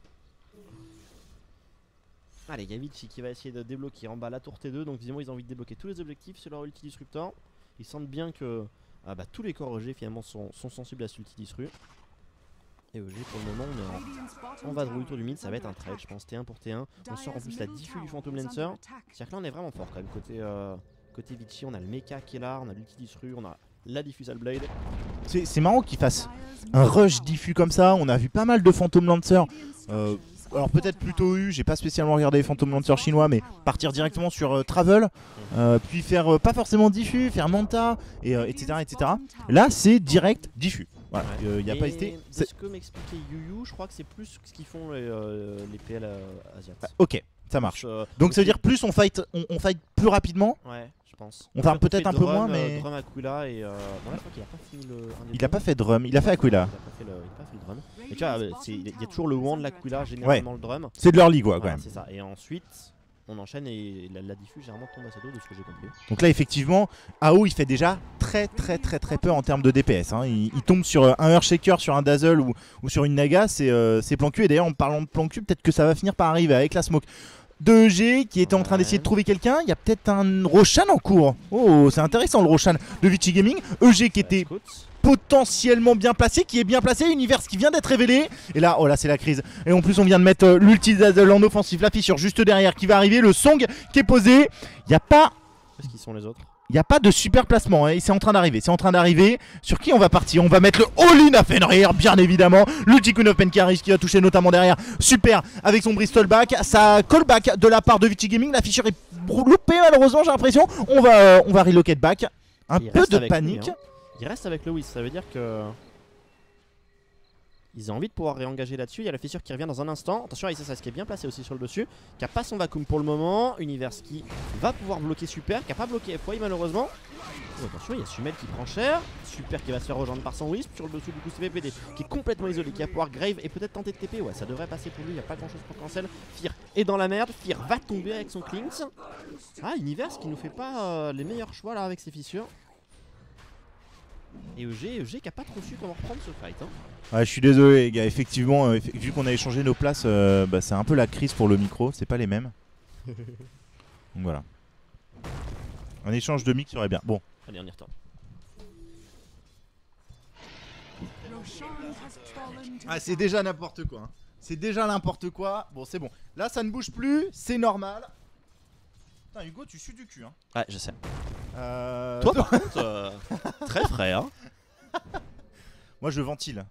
Allez, il y a Vici qui va essayer de débloquer en bas la tour T2. Donc visiblement ils ont envie de débloquer tous les objectifs sur leur ulti disruptor. Ils sentent bien que tous les corps EG finalement sont sensibles à ce ulti disru. Et EG pour le moment on est en vadrouille autour du mid, ça va être un trade je pense, T1 pour T1. On sort en plus la diffus du Phantom Lancer. C'est-à-dire que là on est vraiment fort quand même côté Vici, on a le mecha qui est là, on a l'ulti disru, on a la diffusal blade. C'est marrant qu'ils fassent un rush diffus comme ça, on a vu pas mal de Phantom Lancer. Alors peut-être plutôt j'ai pas spécialement regardé les Phantom Lancer chinois, mais partir directement sur Travel, puis faire pas forcément diffus, faire Manta, etc. Là c'est direct diffus. Voilà, il n'y a pas hésité. De ce que m'expliquait Yu, je crois que c'est plus ce qu'ils font les PL asiatiques. Ok, ça marche. Donc ça veut dire plus on fight plus rapidement. Ouais, je pense. On farm peut-être un peu moins, mais. Drum Aquila et. Non, je crois qu'il a pas fini le. Il a pas fait drum, il a fait Aquila. Il a pas fait le drum. Mais tu vois, il y a toujours le wand de l'Aquila, généralement le drum. C'est de l'early quoi, quand même. C'est ça. Et ensuite, on enchaîne et la diffuse généralement tombe assez tôt, de ce que j'ai compris. Donc là, effectivement, AO il fait déjà très peur en termes de DPS. Hein. Il tombe sur un Earthshaker, sur un Dazzle ou sur une Naga, c'est plan cul. Et d'ailleurs, en parlant de plan cul, peut-être que ça va finir par arriver avec la smoke de EG qui était en train d'essayer de trouver quelqu'un. Il y a peut-être un Roshan en cours. Oh, c'est intéressant le Roshan de Vici Gaming. EG qui était potentiellement bien placé, qui est bien placé, Univers qui vient d'être révélé. Et là, oh là, c'est la crise. Et en plus, on vient de mettre l'ulti Dazzle en offensif. La fissure juste derrière qui va arriver. Le Song qui est posé. Il n'y a pas. Qu'est-ce qu'ils sont les autres? Il n'y a pas de super placement, hein, et c'est en train d'arriver. Sur qui on va partir? On va mettre le all-in à Fenrir, bien évidemment. Le Tikkun of Penkaris qui va toucher notamment derrière. Super, avec son Bristol back. Ça callback de la part de Vici Gaming. La Fisher est loupée malheureusement, j'ai l'impression. On va relocate back. Un peu de panique. Lui, hein. Il reste avec le Wisp, ça veut dire que... Ils ont envie de pouvoir réengager là-dessus. Il y a la fissure qui revient dans un instant. Attention, ISS qui est bien placé aussi sur le dessus. Qui a pas son vacuum pour le moment. Univers qui va pouvoir bloquer Super. Qui a pas bloqué FY malheureusement. Oh, attention, il y a Sumel qui prend cher. Super qui va se faire rejoindre par son Wisp. Sur le dessous du coup CVPD qui est complètement isolé. Qui va pouvoir Grave et peut-être tenter de TP. Ouais, ça devrait passer pour lui. Il n'y a pas grand chose pour cancel. Fear est dans la merde. Fear va tomber avec son Clinks. Ah, Univers qui nous fait pas les meilleurs choix là avec ses fissures. Et EG qui a pas trop su comment reprendre ce fight. Hein. Ouais, je suis désolé les gars, effectivement, vu qu'on a échangé nos places, c'est un peu la crise pour le micro, c'est pas les mêmes. Donc voilà. Un échange de mic serait bien. Bon. Allez, on y retourne. Ah, c'est déjà n'importe quoi. Hein. C'est déjà n'importe quoi. Bon, c'est bon. Là, ça ne bouge plus, c'est normal. Putain, Hugo, tu sues du cul. Hein. Ouais, je sais. Toi, par contre, très frais. Hein. Moi, je ventile.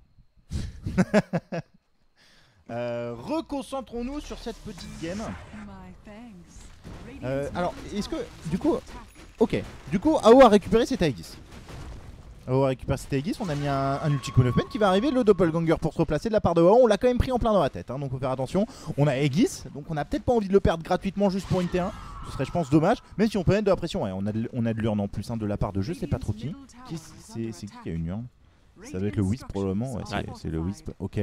Reconcentrons-nous sur cette petite game. Alors, est-ce que... Du coup... Ok. Du coup, AO a récupéré ses Aegis. AO a récupéré ses Aegis. On a mis un ulti Konopen qui va arriver. Le doppelganger pour se replacer de la part de AO. On l'a quand même pris en plein dans la tête. Hein, donc, faut faire attention. On a Aegis. Donc, on a peut-être pas envie de le perdre gratuitement juste pour une T1. Ce serait, je pense, dommage. Même si on peut mettre de la pression. Ouais, on a de l'urne en plus de la part de je sais pas trop qui. C'est qui a une urne? Ça va être le Wisp probablement. Ouais, c'est le Wisp. Ok.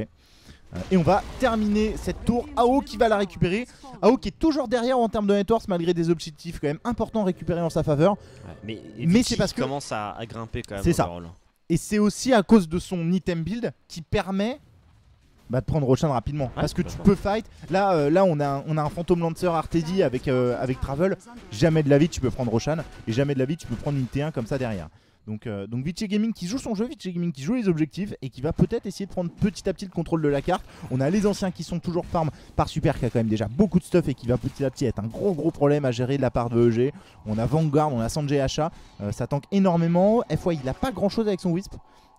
Et on va terminer cette tour. AO qui va la récupérer. AO qui est toujours derrière en termes de networks malgré des objectifs quand même importants récupérés en sa faveur. Ouais, mais c'est parce que commence à grimper quand même. C'est ça. Et c'est aussi à cause de son item build qui permet de prendre Roshan rapidement. Ouais, parce que tu peux fight. Là on a un Phantom Lancer Artedi avec Travel. Jamais de la vie tu peux prendre Roshan. Et jamais de la vie tu peux prendre une T1 comme ça derrière. Donc Vici Gaming qui joue son jeu, Vici Gaming qui joue les objectifs et qui va peut-être essayer de prendre petit à petit le contrôle de la carte. On a les anciens qui sont toujours farm par Super qui a quand même déjà beaucoup de stuff et qui va petit à petit être un gros problème à gérer de la part de EG. On a Vanguard, on a Sanjay Asha, ça tank énormément. FY il a pas grand chose avec son Wisp.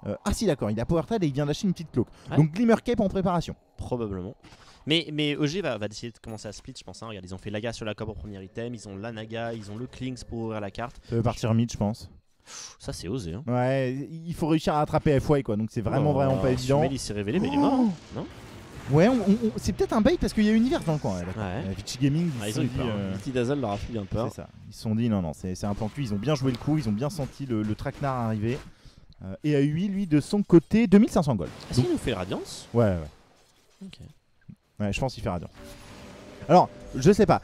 Ah si d'accord, il a Power Trade et il vient d'acheter une petite cloak. Ouais. Donc Glimmer Cape en préparation. Probablement. Mais EG va décider de commencer à split, je pense. Hein. Regarde, ils ont fait Laga sur la cob au premier item, ils ont la Naga, ils ont le Clinks pour ouvrir la carte. Ça veut partir mid, je pense. Ça c'est osé. Hein. Ouais, il faut réussir à attraper FY quoi, donc c'est vraiment pas évident. Il s'est révélé, mais il est mort, non? Ouais, c'est peut-être un bait parce qu'il y a Univers dans le coin. Ouais. Vici Gaming, ils ont eu peur. Vici Dazzle leur a fait bien peur. C'est ça. Ils se sont dit non, c'est un plan cul. Ils ont bien joué le coup, ils ont bien senti le traquenard arriver. Et à lui de son côté, 2500 gold. Est-ce qu'il nous fait Radiance? Ouais. Ok. Ouais, je pense qu'il fait Radiance. Alors, je sais pas.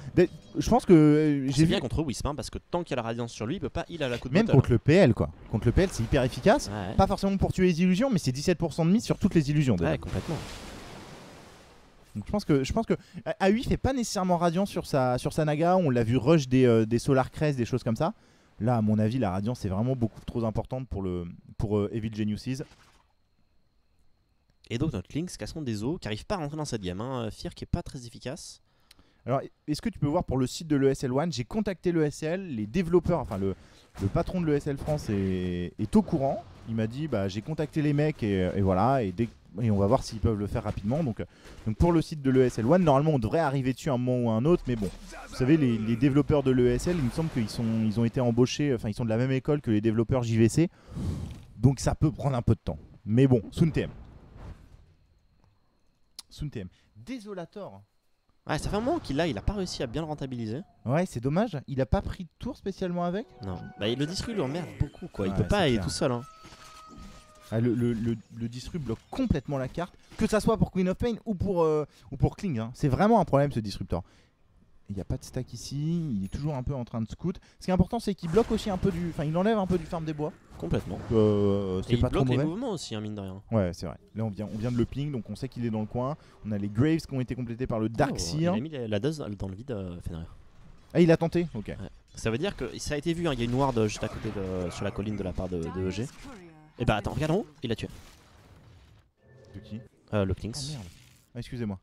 Je pense que j'ai bien contre Wisp hein, parce que tant qu'il y a la Radiance sur lui, il peut pas heal à la coup de même contre le PL quoi. Contre le PL, c'est hyper efficace. Ouais. Pas forcément pour tuer les illusions, mais c'est 17% de mise sur toutes les illusions. Ouais, complètement. Donc je pense que A8 fait pas nécessairement Radiance sur sa Naga. On l'a vu rush des Solar Crest, des choses comme ça. Là, à mon avis, la Radiance est vraiment beaucoup trop importante pour Evil Geniuses. Et donc notre Lynx, Casson des Eaux, qui arrive pas à rentrer dans cette game. Hein. Fear qui est pas très efficace. Alors, est-ce que tu peux voir pour le site de l'ESL One, j'ai contacté l'ESL, les développeurs, enfin le patron de l'ESL France est au courant. Il m'a dit, j'ai contacté les mecs et voilà, et on va voir s'ils peuvent le faire rapidement. Donc pour le site de l'ESL One, normalement on devrait arriver dessus un moment ou un autre, mais bon, vous savez, les développeurs de l'ESL, il me semble qu'ils ont été embauchés, enfin ils sont de la même école que les développeurs JVC, donc ça peut prendre un peu de temps. Mais bon, Soon TM. Soon TM. Désolator. Ouais, ça fait un moment qu'il a pas réussi à bien le rentabiliser. Ouais, c'est dommage. Il a pas pris de tour spécialement avec. Non. Bah, le distru lui emmerde beaucoup quoi. Il Ouais, peut pas aller clair. tout seul. Hein. Ah, le distru bloque complètement la carte, que ça soit pour Queen of Pain ou pour Kling. Hein. C'est vraiment un problème ce disruptor. Il n'y a pas de stack ici, il est toujours un peu en train de scout. Ce qui est important, c'est qu'il bloque aussi un peu du. Enfin, il enlève un peu du farm des bois. Complètement. C'est Et pas il trop bloque les mauvais. mouvements aussi, hein, mine de rien. Ouais, c'est vrai. Là, on vient de le ping, donc on sait qu'il est dans le coin. On a les Graves qui ont été complétés par le Darkseer. Il a mis la dose dans le vide, Fenrir. Ah, il a tenté. Ok. Ouais. Ça veut dire que ça a été vu, hein, il y a une ward juste à côté sur la colline de la part de EG. Et bah attends, regarde en haut, il l'a tué. De qui? Le Ah Klinks. merde. Ah, excusez-moi.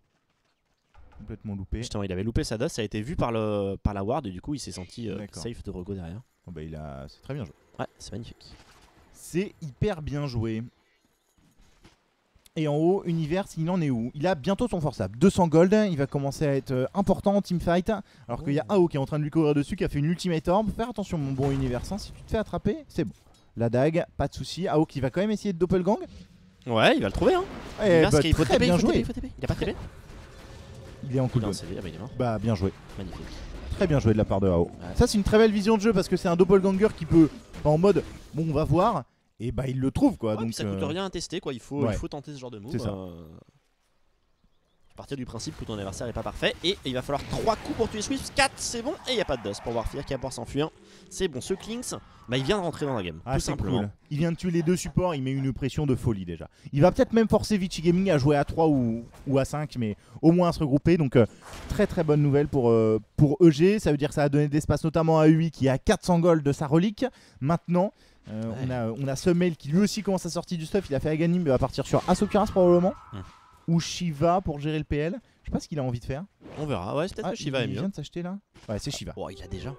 Complètement loupé. Justement, il avait loupé sa dose, ça a été vu par la ward et du coup il s'est senti D'accord. safe de rego derrière. Oh, bah, c'est très bien joué. Ouais, c'est magnifique. C'est hyper bien joué. Et en haut, Univers, il en est où? Il a bientôt son force up. 200 gold, il va commencer à être important en teamfight. Alors qu'il y a AO qui est en train de lui courir dessus, qui a fait une ultimate orb. Faire attention, mon bon Univers, hein, si tu te fais attraper, c'est bon. La dague, pas de souci. AO qui va quand même essayer de doppelgang. Ouais, il va le trouver, hein. Eh Parce bah, qu'il faut très TP, bien il faut joué. TP, il faut TP. Il a pas TP. Il est en cooldown. Non, c'est il est mort. Bah, bien joué. Magnifique. Très bien joué de la part de AO. Ouais. Ça, c'est une très belle vision de jeu parce que c'est un doppelganger qui peut, en mode, bon, on va voir. Et bah, il le trouve quoi. Ouais, Donc puis ça coûte rien à tester quoi, il faut tenter ce genre de move. C'est ça. Partir du principe que ton adversaire est pas parfait et il va falloir 3 coups pour tuer Swift, 4 c'est bon et il n'y a pas de dust pour Warfare qui va pouvoir s'enfuir. C'est bon, ce Klinks, bah il vient de rentrer dans la game, Ah, tout c'est simplement. cool. Il vient de tuer les deux supports, il met une pression de folie déjà. Il va peut-être même forcer Vici Gaming à jouer à 3 ou à 5, mais au moins à se regrouper. Donc très très bonne nouvelle pour EG. Ça veut dire que ça a donné de l'espace notamment à UI qui a 400 gold de sa relique. Maintenant, on a Summel qui lui aussi commence à sortir du stuff. Il a fait Aghanim, il va partir sur Asokuras probablement. Ou Shiva pour gérer le PL. Je sais pas ce qu'il a envie de faire. On verra, ouais, c'est peut-être que Shiva est Il mieux. vient de s'acheter là. Ouais, c'est Shiva. Oh, il a déjà.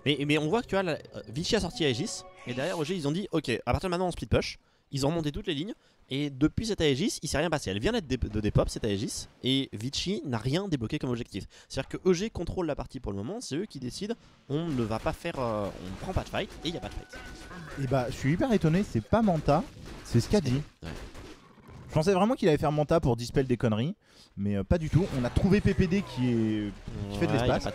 Mais on voit que tu vois, Vichy a sorti Aegis et derrière OG ils ont dit ok, à partir de maintenant on split push. Ils ont remonté toutes les lignes et depuis cette Aegis il s'est rien passé. Elle vient d'être de dépop cette Aegis et Vichy n'a rien débloqué comme objectif. C'est-à-dire que EG contrôle la partie pour le moment, c'est eux qui décident. On ne va pas faire, on ne prend pas de fight et il n'y a pas de fight. Et bah je suis hyper étonné, c'est pas Manta, c'est ce qu'a dit. Ouais. Je pensais vraiment qu'il allait faire Manta pour dispel des conneries, mais pas du tout. On a trouvé PPD qui fait de l'espace.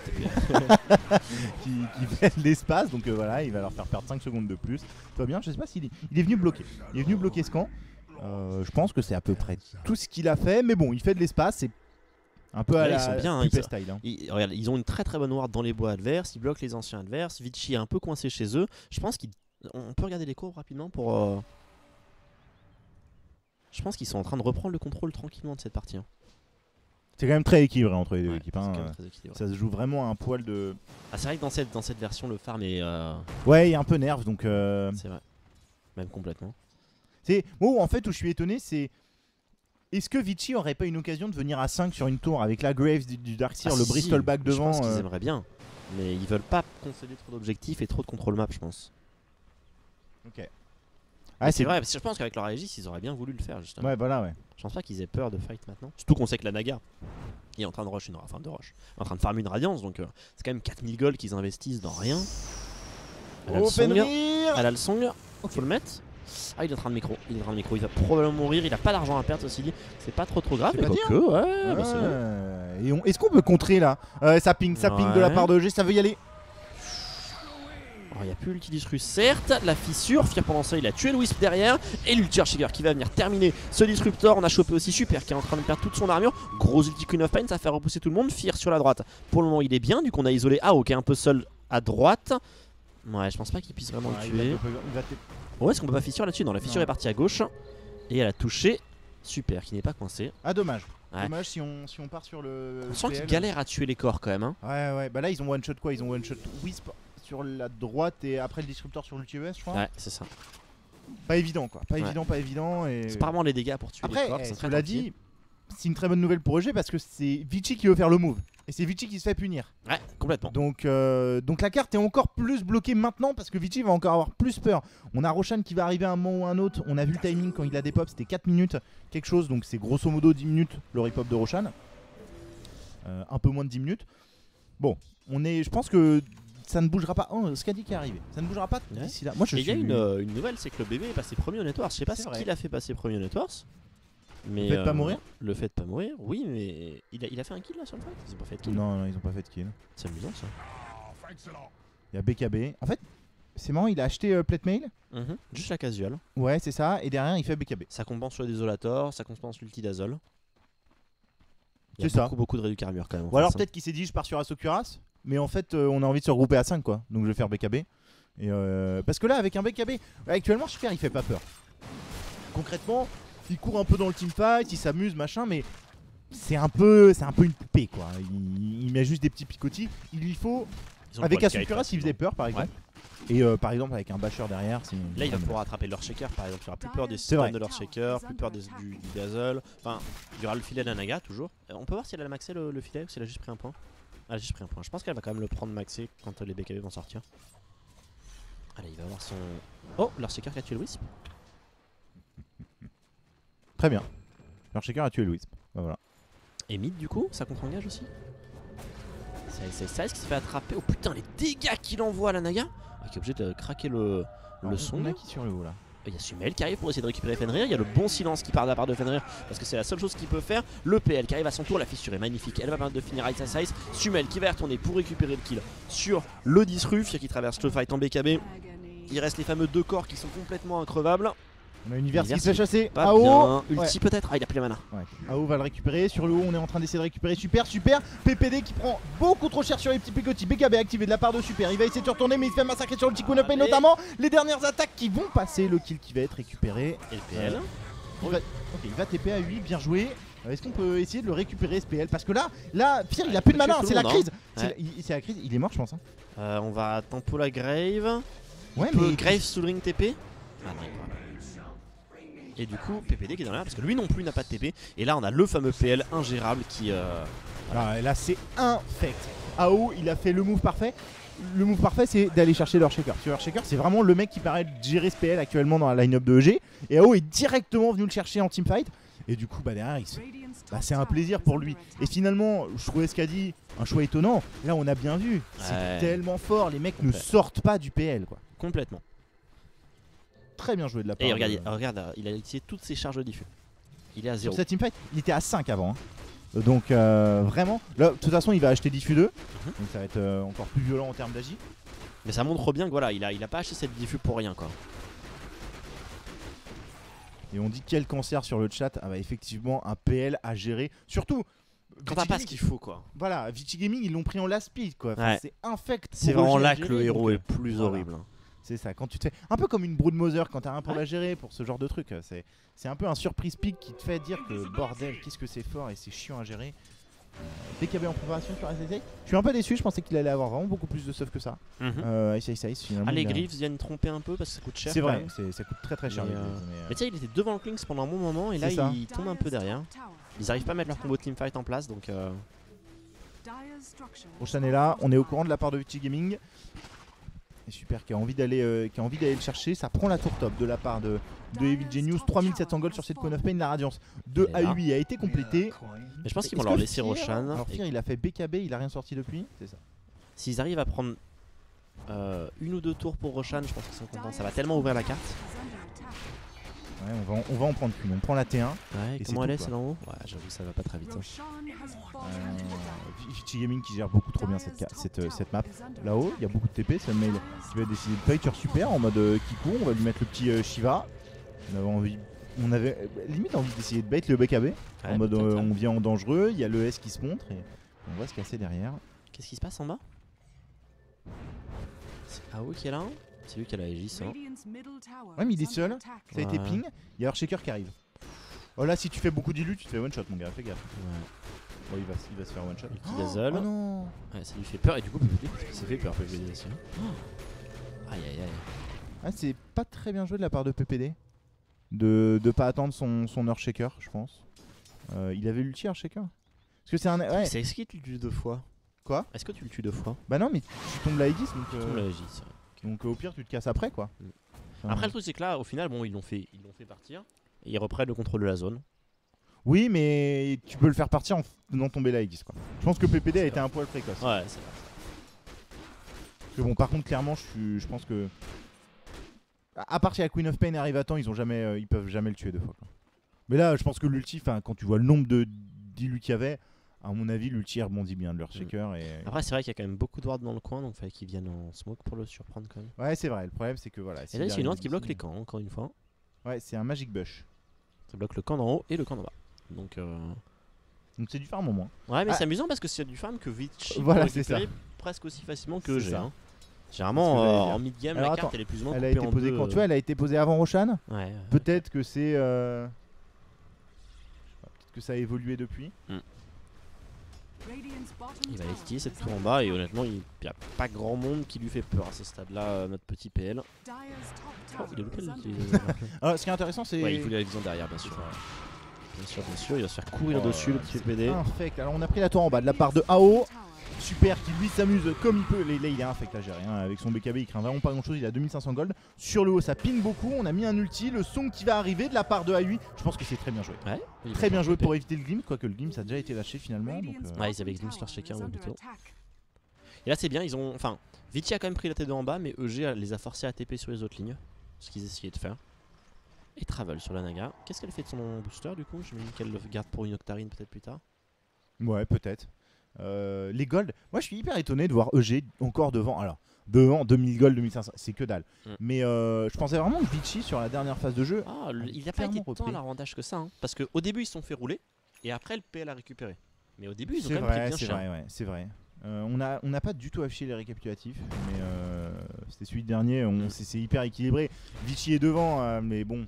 qui fait de l'espace, donc voilà, il va leur faire perdre 5 secondes de plus. Tout va bien, je sais pas s'il est venu bloquer. Il est venu bloquer ce camp. Je pense que c'est à peu près tout ce qu'il a fait, mais bon, il fait de l'espace, c'est un peu à Ils la sont bien, Puppet style. Hein. Regarde, ils ont une très très bonne ward dans les bois adverses, ils bloquent les anciens adverses, Vichy est un peu coincé chez eux. Je pense qu'on peut regarder les courbes rapidement pour... Je pense qu'ils sont en train de reprendre le contrôle tranquillement de cette partie. Hein. C'est quand même très équilibré entre les deux équipes. Hein. Ça se joue vraiment à un poil de... Ah, c'est vrai que dans cette version le farm est... Ouais, il est un peu nerve, donc... C'est vrai, même complètement. C'est... Moi, en fait, où je suis étonné, c'est... Est-ce que Vichy aurait pas une occasion de venir à 5 sur une tour avec la Graves du Darkseer, le Bristol Back devant? Je pense qu'ils aimeraient bien, mais ils veulent pas concéder trop d'objectifs et trop de contrôle map, je pense. Ok. Ah, c'est vrai, parce que je pense qu'avec leur Aegis, ils auraient bien voulu le faire justement. Ouais, voilà, ouais. Je pense pas qu'ils aient peur de fight maintenant. Surtout qu'on sait que la Naga est en train de rush en train de farmer une radiance, donc c'est quand même 4000 gold qu'ils investissent dans rien. Elle a le song, elle a le song, faut le mettre. Ah, il est en train de micro, il va probablement mourir, il a pas d'argent à perdre, ceci dit, c'est pas trop grave, mais que ouais, bah c'est bon. Et est-ce qu'on peut contrer là? Ça ping de la part de G, ça veut y aller. Il n'y a plus l'ulti-disrus, certes, la fissure, Fear pendant ça il a tué le Wisp derrière, et l'ulti-archiver qui va venir terminer ce disruptor. On a chopé aussi Super qui est en train de perdre toute son armure, gros ulti Queen of Pain, ça fait repousser tout le monde. Fear sur la droite, pour le moment il est bien, du coup on a isolé AO qui est un peu seul à droite. Ouais, je pense pas qu'il puisse vraiment le tuer. Ouais, est-ce qu'on peut pas fissure là-dessus? Non, la fissure est partie à gauche, et elle a touché Super qui n'est pas coincé. Ah, dommage. Ouais. Dommage si on part sur le... On sent qu'ils galèrent à tuer les corps quand même. Hein. Ouais, bah là ils ont one shot quoi? Ils ont one shot Wisp sur la droite et après le disruptor sur l'ulti ES, je crois. Ouais, c'est ça. Pas évident quoi, pas évident. Et... C'est pas vraiment les dégâts pour tuer les corps. Après, cela dit, c'est une très bonne nouvelle pour EG parce que c'est Vichy qui veut faire le move. Et c'est Vichy qui se fait punir. Ouais, complètement. Donc la carte est encore plus bloquée maintenant parce que Vichy va encore avoir plus peur. On a Roshan qui va arriver à un moment ou un autre. On a vu le timing quand il a dépop, c'était 4 minutes quelque chose. Donc c'est grosso modo 10 minutes le repop de Roshan. Un peu moins de 10 minutes. Bon, je pense que ça ne bougera pas. Oh, Skadi qui est arrivé. Ça ne bougera pas d'ici là. Moi, il y a une nouvelle, c'est que le bébé est passé premier au Networks. Je sais pas ce qu'il a fait passer premier au Networks. Mais le fait de pas mourir. Le fait de pas mourir, oui, mais il a fait un kill là sur le fight. Ils ont pas fait de kill. Non, ils ont pas fait de kill. C'est amusant ça. Il y a BKB. En fait, c'est marrant, il a acheté Plate Mail. Juste la casual. Ouais, c'est ça. Et derrière, il fait BKB. Ça compense le désolator, ça compense l'ulti d'Azol. C'est ça. Beaucoup de réduits carmure quand même. Ou alors peut-être qu'il s'est dit je pars sur Asokuras, mais en fait on a envie de se regrouper à 5 quoi. Donc je vais faire BKB. Et parce que là avec un BKB, actuellement Schiffer il fait pas peur. Concrètement, il court un peu dans le teamfight, il s'amuse machin, mais c'est un peu une poupée quoi. Il met juste des petits picotis. Il lui faut avec Asokuras il faisait peur par exemple. Ouais. Et par exemple avec un basher derrière là il va pouvoir attraper leur shaker par exemple, il aura plus peur des stuns de leur shaker, plus peur du dazzle. Enfin il y aura le filet d'Anaga toujours. On peut voir si elle a maxé le filet ou si elle a juste pris un point. Elle a juste pris un point, je pense qu'elle va quand même le prendre maxé quand les BKB vont sortir. Allez il va avoir son... Oh leur shaker qui a tué le wisp. Très bien, leur shaker a tué le wisp, bah, voilà. Et mid du coup, ça contre-engage aussi. C'est qui se fait attraper, oh putain les dégâts qu'il envoie à la Naga. Qui est obligé de craquer le son. On a qui sur le haut là? Il y a Sumel qui arrive pour essayer de récupérer Fenrir. Il y a le bon silence qui part de la part de Fenrir parce que c'est la seule chose qu'il peut faire. Le PL qui arrive à son tour, la fissure est magnifique. Elle va permettre de finir Ice Ice Ice. Sumel qui va y retourner pour récupérer le kill sur le Disruf qui traverse le fight en BKB. Il reste les fameux 2 corps qui sont complètement increvables. On a Univers qui se fait chasser. AO, ulti peut-être. Ah il a plus la mana. Ouais. AO va le récupérer. Sur le haut on est en train d'essayer de récupérer Super. PPD qui prend beaucoup trop cher sur les petits picotis. BKB activé de la part de Super. Il va essayer de se retourner mais il se fait massacrer sur le petit Kunopé notamment. Les dernières attaques qui vont passer. Le kill qui va être récupéré. Et le PL il va TP à 8, bien joué. Est-ce qu'on peut essayer de le récupérer ce PL? Parce que là Pire il a plus de mana, c'est la crise. C'est la crise, il est mort je pense. On va tempo la Grave. Ouais mais Grave sous le ring TP. Ah non, et du coup PPD qui est dans l'air parce que lui non plus n'a pas de TP. Et là on a le fameux PL ingérable qui... Alors là c'est infect. AO il a fait le move parfait. Le move parfait c'est d'aller chercher leur shaker. Leur shaker c'est vraiment le mec qui paraît gérer ce PL actuellement dans la line-up de EG. Et AO est directement venu le chercher en teamfight. Et du coup derrière c'est un plaisir pour lui. Et finalement je trouvais ce qu'a dit un choix étonnant. Là on a bien vu. C'est tellement fort. Les mecs ne sortent pas du PL quoi. Complètement. Très bien joué de la part. Et regarde, il a utilisé toutes ses charges de diffus. Il est à 0. Sur cette teamfight, il était à 5 avant. Hein. Donc vraiment, là, de toute façon, il va acheter diffus 2. Donc ça va être encore plus violent en termes d'agi. Mais ça montre bien que voilà, il a pas acheté cette diffus pour rien quoi. Et on dit quel cancer sur le chat. Ah bah effectivement, un PL à gérer. Surtout quand t'as pas ce qu'il faut quoi. Voilà, Vici Gaming ils l'ont pris en last speed quoi. Enfin, c'est infect. C'est vraiment là que le héros est plus horrible. C'est ça, quand tu te fais un peu comme une Broodmother quand t'as rien pour la gérer, pour ce genre de truc. C'est un peu un surprise pick qui te fait dire que bordel, qu'est-ce que c'est fort et c'est chiant à gérer. BKB en préparation sur SSA. Je suis un peu déçu, je pensais qu'il allait avoir vraiment beaucoup plus de stuff que ça. Finalement. Les Griffes viennent tromper un peu parce que ça coûte cher. C'est vrai, ça coûte très cher. Mais tu sais, il était devant le Klings pendant un bon moment et là il tombe un peu derrière. Ils arrivent pas à mettre leur combo de teamfight en place donc. Prochain est là, on est au courant de la part de Vici Gaming. Et Super qui a envie d'aller le chercher, ça prend la tour top de la part de Evil Genius. 3700 gold sur cette Cone of Pain, la Radiance de AUI a été complétée. Mais je pense qu'ils vont leur laisser Roshan. Alors Fear il a fait BKB, il a rien sorti depuis, c'est ça. S'ils arrivent à prendre une ou 2 tours pour Roshan, je pense qu'ils sont contents, ça va tellement ouvrir la carte. Ouais, on va en prendre une, on prend la T1. Ouais, et comment elle est celle en haut? Ouais, j'avoue ça va pas très vite. Vici Gaming qui gère beaucoup trop bien cette map. Là-haut, il y a beaucoup de TP, c'est le mail qui va décider de fight sur Super en mode Kiku, on va lui mettre le petit Shiva. On avait limite envie d'essayer de bait le BKB. En mode on vient en dangereux, il y a le S qui se montre et on va se casser derrière. Qu'est-ce qui se passe en bas? C'est AO qui est là? C'est lui qui a la Aegis hein. Ouais mais il est seul, ça a été ping, il y a leur shaker qui arrive. Oh là si tu fais beaucoup d'illu tu te fais one shot mon gars, fais gaffe. Ouais. Oh, il va se faire one shot. Oh non. Ouais, ça lui fait peur et du coup PPD s'est fait peur PPD aussi. Aïe aïe aïe. Ah c'est pas très bien joué de la part de PPD. De pas attendre son Earthshaker je pense. Il avait l'ulti Earthshaker. Parce que c'est un... Ouais. Est-ce qu'il te tue 2 fois? Quoi? Est-ce que tu le tues 2 fois? Bah non mais tu tombes la Aegis donc... Tu tombes la Aegis, ouais. Donc au pire tu te casses après quoi. Après le truc c'est que là au final bon ils l'ont fait partir et ils reprennent le contrôle de la zone. Oui mais tu peux le faire partir en faisant tomber la Aegis quoi. Je pense que PPD a été un poil précoce. Ouais c'est vrai. Mais bon, par contre, clairement, je pense que. À part si la Queen of Pain arrive à temps, ils peuvent jamais le tuer 2 fois. Quoi. Mais là, je pense que l'ulti, quand tu vois le nombre d'illus qu'il y avait, à mon avis, l'ulti rebondit bien de leur shaker. Et... Après, c'est vrai qu'il y a quand même beaucoup de wards dans le coin, donc il fallait qu'ils viennent en smoke pour le surprendre quand même. Ouais, c'est vrai. Le problème, c'est que voilà. Et là, c'est une ward qui bloque les camps, encore une fois. Ouais, c'est un Magic Bush. Ça bloque le camp d'en haut et le camp d'en bas. Donc c'est du farm au moins. Ouais, mais c'est amusant parce que c'est du farm que Vitch voilà, c'est ça. presque aussi facilement que G. Généralement, en mid-game, la carte elle est plus ou moins elle a été posée quand tu vois, elle a été posée avant Roshan. Ouais. Peut-être que c'est. Peut-être que ça a évolué depuis. Il va esquiver cette tour en bas et honnêtement, il n'y a pas grand monde qui lui fait peur à ce stade-là, notre petit PL. Oh, il a loupé Alors, ce qui est intéressant, c'est. Ouais, il voulait la vision derrière, bien sûr. Bien sûr, il va se faire courir dessus le petit PD. Infect. Alors, on a pris la tour en bas de la part de AO. Super, qui lui s'amuse comme il peut. Là, il est infect, là, j'ai rien. Avec son BKB, il craint vraiment pas grand chose. Il a 2500 gold. Sur le haut, ça ping beaucoup. On a mis un ulti. Le son qui va arriver de la part de A8. Je pense que c'est très bien joué. Ouais, très bien joué pour éviter le Glimpse. Quoique le Glimpse a déjà été lâché finalement. Donc, ouais, ils avaient Glimpse leur shaker plutôt. Et là, c'est bien. Ils ont. Enfin, Vici a quand même pris la tête de en bas, mais EG les a forcés à TP sur les autres lignes. Ce qu'ils essayaient de faire. Et Travel sur la Naga. Qu'est-ce qu'elle fait de son booster du coup? J'imagine qu'elle le garde pour une Octarine peut-être plus tard. Ouais, peut-être. Les gold, moi je suis hyper étonné de voir EG encore devant. Alors, devant 2000 gold, 2500, c'est que dalle. Mais je pensais vraiment que Vichy sur la dernière phase de jeu. Il n'a pas été tant à l'avantage que ça. Hein, parce qu'au début ils se sont fait rouler et après le PL a récupéré. Mais au début ils ont quand même pris bien cher. Ouais, c'est vrai. On n'a pas du tout affiché les récapitulatifs, mais c'était celui de dernier. C'est hyper équilibré. Vichy est devant, mais bon.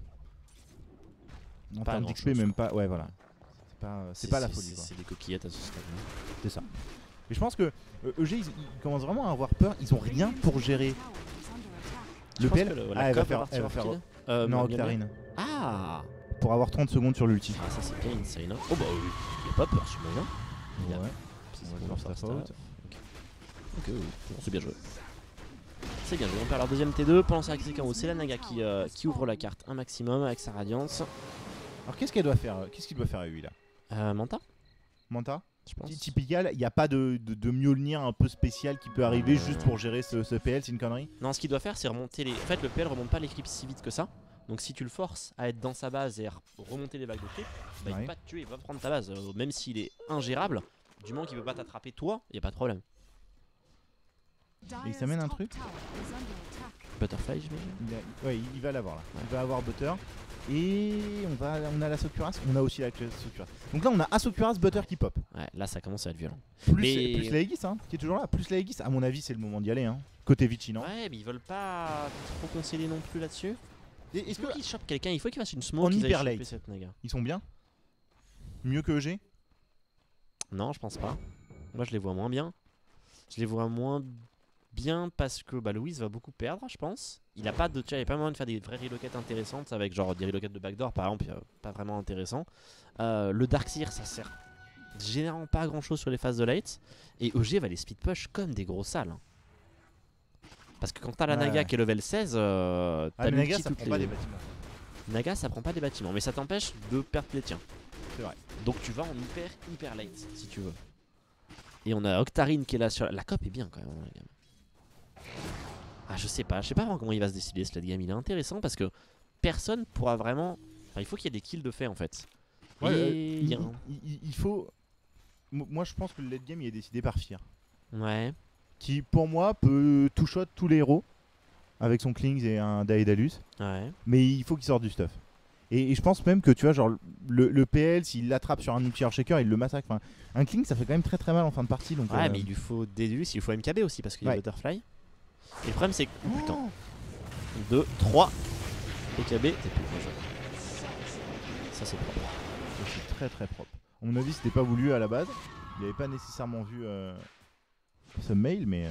En termes d'XP, même pas. Ouais, voilà. C'est pas la folie. C'est des coquillettes à ce stade. C'est ça. Et je pense que EG ils commencent vraiment à avoir peur. Ils ont rien pour gérer le PL. Elle va faire non, Octarine. Ah, pour avoir 30 secondes sur l'ulti. Ah, ça c'est bien insane. Hein. Oh bah oui, il a pas peur celui-là. Ouais. Ok, c'est bien joué. C'est bien joué. On perd leur deuxième T2. Pendant ça, c'est la Naga qui ouvre la carte un maximum avec sa radiance. Alors qu'est-ce qu'elle doit faire? Qu'est-ce qu'il doit faire à lui là? Manta, je pense. Typical, il n'y a pas de Mjolnir un peu spécial qui peut arriver juste pour gérer ce PL, c'est une connerie? Non, ce qu'il doit faire c'est remonter les... En fait le PL remonte pas l'équipe si vite que ça. Donc si tu le forces à être dans sa base et à remonter les vagues de clip, bah, il peut pas te tuer, il va prendre ta base. Même s'il est ingérable, du moment qu'il peut pas t'attraper toi, il n'y a pas de problème. Et il s'amène un truc? Butterfly j'imagine. Ouais, il va l'avoir là. Il va avoir Butter. Et on a la Sokuras, on a aussi la Sokuras. Donc là on a Asokuras, Butter qui pop. Ouais, là ça commence à être violent. Plus la Aegis qui est toujours là, plus la Aegis. À mon avis c'est le moment d'y aller côté Vichy, non? Ouais, mais ils veulent pas trop concéder non plus là-dessus. Est-ce qu'ils chopent quelqu'un? Il faut qu'ils fassent une smoke. En hyper late, cette Naga. Ils sont bien? Mieux que EG? Non, je pense pas. Moi je les vois moins bien. Je les vois moins bien parce que Louise va beaucoup perdre, je pense. Il a pas de, il n'y a pas moyen de faire des vraies relocates intéressantes avec genre des relocates de backdoor par exemple, pas vraiment intéressant. Le Darkseer ça sert généralement pas à grand chose sur les phases de late. Et EG va les speed push comme des gros salles. Parce que quand t'as la Naga qui est level 16, t'as Naga ça prend pas des bâtiments. Naga ça prend pas des bâtiments, mais ça t'empêche de perdre les tiens. C'est vrai. Donc tu vas en hyper late si tu veux. Et on a Octarine qui est là sur la cop est bien quand même dans la gamme. Ah je sais pas vraiment comment il va se décider ce late game. Il est intéressant parce que personne pourra vraiment... Enfin, il faut qu'il y ait des kills de fait en fait. Ouais, il faut... Moi je pense que le late game il est décidé par Fear. Ouais. Qui pour moi peut two-shot tous les héros avec son Klings et un Daedalus. Ouais. Mais il faut qu'il sorte du stuff. Et je pense même que tu vois genre le PL s'il l'attrape sur un ulti shaker il le massacre. Enfin, un Kling ça fait quand même très mal en fin de partie. Donc, ouais mais il lui faut Daedalus, il lui faut MKB aussi parce qu'il y a Butterfly. Et le problème c'est que... Oh, putain. 2, 3. MKB, c'est plus bon jeu. Ça c'est propre. C'est très très propre. À mon avis c'était pas voulu à la base. Il avait pas nécessairement vu ce mail mais...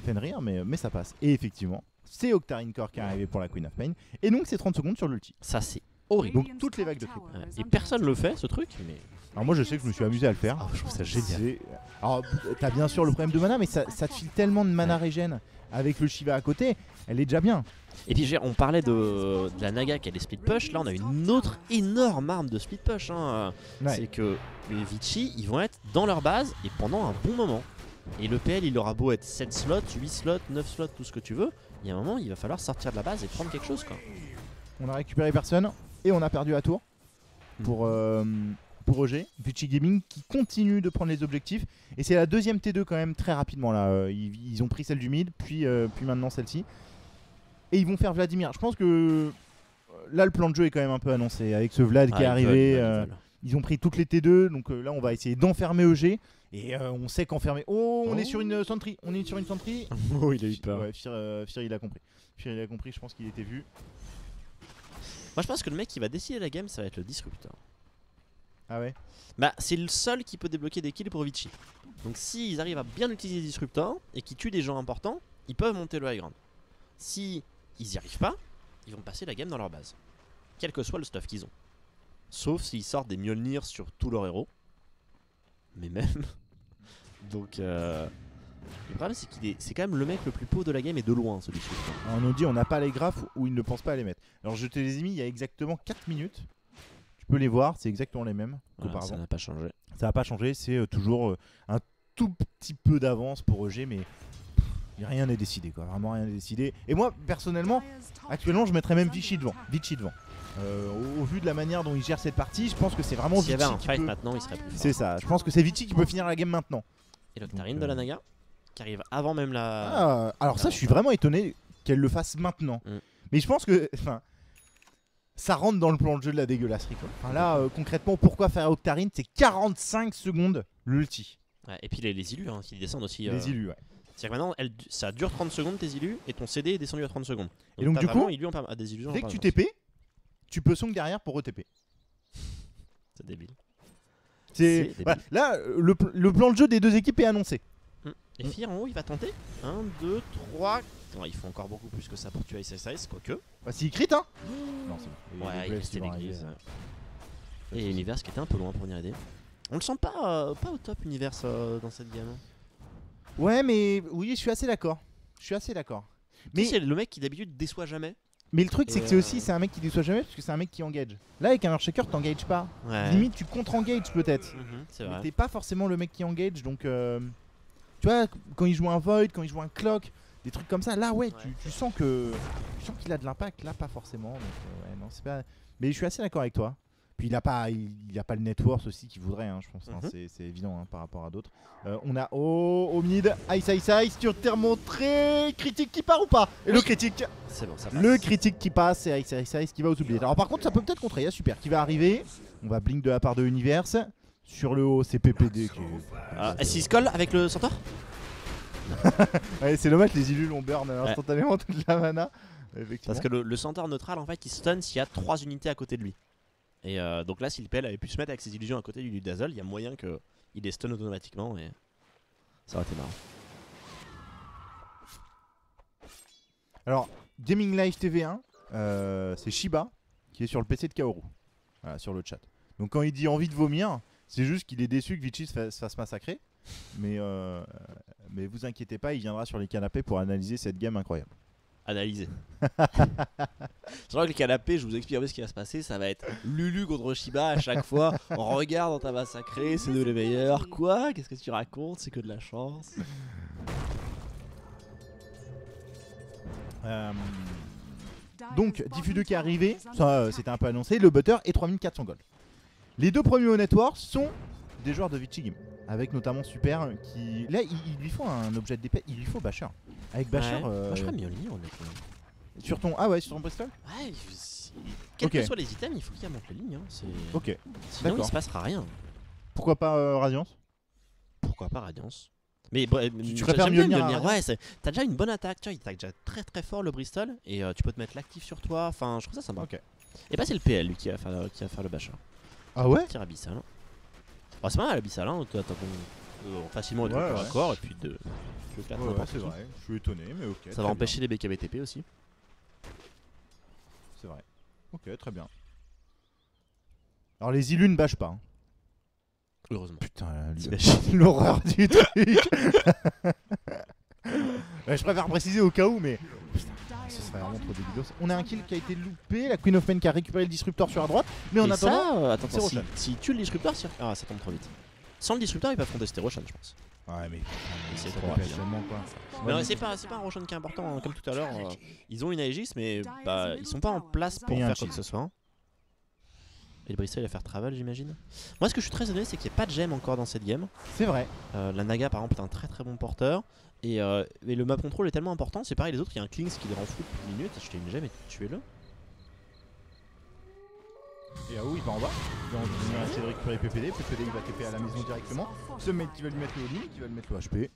Fenrir mais ça passe. Et effectivement c'est Octarine Core qui est arrivé pour la Queen of Pain. Et donc c'est 30 secondes sur l'ulti. Ça c'est horrible. Donc toutes les vagues de clip. Ouais. Et personne le fait ce truc mais... Alors moi je sais que je me suis amusé à le faire. Je trouve ça génial. Alors t'as bien sûr le problème de mana mais ça te file tellement de mana régène avec le Shiva à côté, elle est déjà bien. Et puis on parlait de la Naga qui a des split push, là on a une autre énorme arme de split push. C'est que les Vichy ils vont être dans leur base et pendant un bon moment. Et le PL il aura beau être 7 slots, 8 slots, 9 slots, tout ce que tu veux, il y a un moment il va falloir sortir de la base et prendre quelque chose quoi. On a récupéré personne et on a perdu à tour pour EG. Vici Gaming qui continue de prendre les objectifs. Et c'est la deuxième T2 quand même très rapidement là. Ils ont pris celle du mid, puis maintenant celle-ci. Et ils vont faire Vladimir. Je pense que là le plan de jeu est quand même un peu annoncé. Avec ce Vlad qui est arrivé, ils ont pris toutes les T2. Donc là on va essayer d'enfermer EG. Et on sait qu'enfermer. Oh, on est sur une sentry. On est sur une sentry. Oh, il a eu peur. Ouais, Fear il a compris. Fear il a compris, je pense qu'il était vu. Moi je pense que le mec qui va décider la game ça va être le disrupteur. Ah ouais. Bah c'est le seul qui peut débloquer des kills pour Vici. Donc s'ils arrivent à bien utiliser le disrupteur et qu'ils tuent des gens importants, ils peuvent monter le high ground. Si ils n'y arrivent pas, ils vont passer la game dans leur base. Quel que soit le stuff qu'ils ont. Sauf s'ils sortent des Mjolnir sur tous leurs héros. Mais même. Donc le problème c'est qu'il est, c'est quand même le mec le plus pauvre de la game et de loin ce disrupteur. On nous dit on n'a pas les graphes ou ils ne pensent pas à les mettre. Alors je te les ai mis il y a exactement 4 minutes. Tu peux les voir, c'est exactement les mêmes Voilà, ça n'a pas changé. Ça n'a pas changé, c'est toujours un tout petit peu d'avance pour EG, mais rien n'est décidé quoi, vraiment rien n'est décidé. Et moi personnellement, actuellement je mettrais même Vici devant. Au vu de la manière dont il gère cette partie, je pense que c'est vraiment Vici. S'il y avait un qui fight peut... maintenant, il serait plus fort. C'est ça, je pense que c'est Vici qui peut finir la game maintenant. Et l'Octarine de la Naga qui arrive avant même la. Alors ça, je suis vraiment étonné qu'elle le fasse maintenant. Mais je pense que. Ça rentre dans le plan de jeu de la dégueulasserie quoi. Enfin, là concrètement pourquoi faire Octarine, c'est 45 secondes l'ulti. Ouais, et puis les illus qui descendent aussi. Les illus ouais. C'est-à-dire que maintenant ça dure 30 secondes tes illus et ton CD est descendu à 30 secondes. Et donc du coup, des illusions dès que tu TP, tu peux song derrière pour re-TP. C'est débile. C'est voilà, là le plan de jeu des deux équipes est annoncé. Et Fear en haut il va tenter 1, 2, 3. Non, il faut encore beaucoup plus que ça pour tuer Ice Ice, quoique. Bah s'il crit hein. Non c'est bon. Ouais, il restait les grises. Et Univers qui était un peu loin pour venir aider. On le sent pas au top Univers dans cette game. Ouais mais oui je suis assez d'accord. Mais c'est le mec qui d'habitude déçoit jamais. Mais le truc c'est que c'est un mec qui déçoit jamais parce que c'est un mec qui engage. Là avec un Earthshaker t'engages pas. Ouais. Limite tu contre-engages peut-être. C'est vrai. Mais t'es pas forcément le mec qui engage donc tu vois quand il joue un Void, quand il joue un Clock, des trucs comme ça, là ouais. Tu sens qu'il a de l'impact, là pas forcément. Donc ouais non c'est pas. Mais je suis assez d'accord avec toi. Puis il a pas le net worth aussi qu'il voudrait je pense. C'est évident par rapport à d'autres. On a au mid Ice tu t'es remontré critique qui part ou pas. Et le critique. C'est bon ça passe. Le critique qui passe c'est Ice qui va aux oubliettes. Alors par contre ça peut peut-être contrer, super qui va arriver. On va blink de la part de Universe. Sur le haut c'est PPD qui s'il se colle avec le centaure. Ouais c'est dommage les illus l'ont burn instantanément toute la mana. Parce que le centaure neutral en fait il stun s'il y a 3 unités à côté de lui. Et donc là si le PL avait pu se mettre avec ses illusions à côté du Dazzle, il y a moyen qu'il les stun automatiquement et ça aurait été marrant. Alors Gaming Live TV1 c'est Shiba qui est sur le PC de Kaoru. Voilà sur le chat. Donc quand il dit envie de vomir, c'est juste qu'il est déçu que Vici se fasse massacrer. Mais vous inquiétez pas, il viendra sur les canapés pour analyser cette game incroyable. Analyser. Je crois que le canapé, je vous explique un peu ce qui va se passer. Ça va être Lulu contre Shiba à chaque fois. On regarde, on t'a massacré, c'est nous les meilleurs. Quoi? Qu'est-ce que tu racontes? C'est que de la chance. Donc, Diffus 2 qui est arrivé, ça c'était un peu annoncé, le butter et 3400 gold. Les deux premiers au network sont des joueurs de Vici Game. Avec notamment Super qui. Là, il lui faut un objet d'épée, il lui faut Basher. Avec Basher. Moi je ferais Mjolnir honnêtement. Sur ton. Ah ouais, sur ton Bristol. Ouais, quels que soient les items, il faut qu'il monte les lignes. Ok. Sinon il se passera rien. Pourquoi pas Radiance? Pourquoi pas Radiance? Mais tu préfères Mjolnir? Ouais, t'as déjà une bonne attaque, tu vois, il attaque déjà très très fort le Bristol. Et tu peux te mettre l'actif sur toi, enfin je trouve ça sympa. Ok. Et bah c'est le PL lui qui va faire le Basher. Ah ouais? Tir abyssal. Oh, c'est pas mal abyssal, t'attends facilement corps à corps et puis de. Ouais, c'est vrai, je suis étonné, mais ok. Ça va empêcher les BKBTP aussi. C'est vrai. Ok, très bien. Alors les illus ne bâchent pas. Heureusement. Putain, l'horreur du truc. Je préfère préciser au cas où, mais. Putain, ce serait vraiment trop dégueulasse. On a un kill qui a été loupé, la Queen of Men qui a récupéré le disrupteur sur la droite, mais en attendant. Attends, si tu le disrupteur, ah ça tombe trop vite. Sans le disrupteur, ils peuvent contester Roshan, je pense. Ouais, mais c'est ça trop dépêche rapide. tellement, quoi. Mais Ouais, c'est pas un Roshan qui est important, hein. Comme tout à l'heure, ils ont une Aegis, mais bah, ils sont pas en place pour Et un faire cheat. quoi que ce soit. Hein. Et le Bristol il va faire travel, j'imagine. Moi, ce que je suis très étonné, c'est qu'il n'y a pas de gemme encore dans cette game. C'est vrai. La Naga, par exemple, est un très bon porteur. Et le map control est tellement important. C'est pareil, les autres, il y a un Klings qui les rend fous depuis 10 minutes. Acheter une gemme et tuez-le. Et Ao il va en bas, il va essayer de récupérer PPD, PPD il va TP à la maison directement, ce mec qui va lui mettre le healing, qui va lui mettre le HP.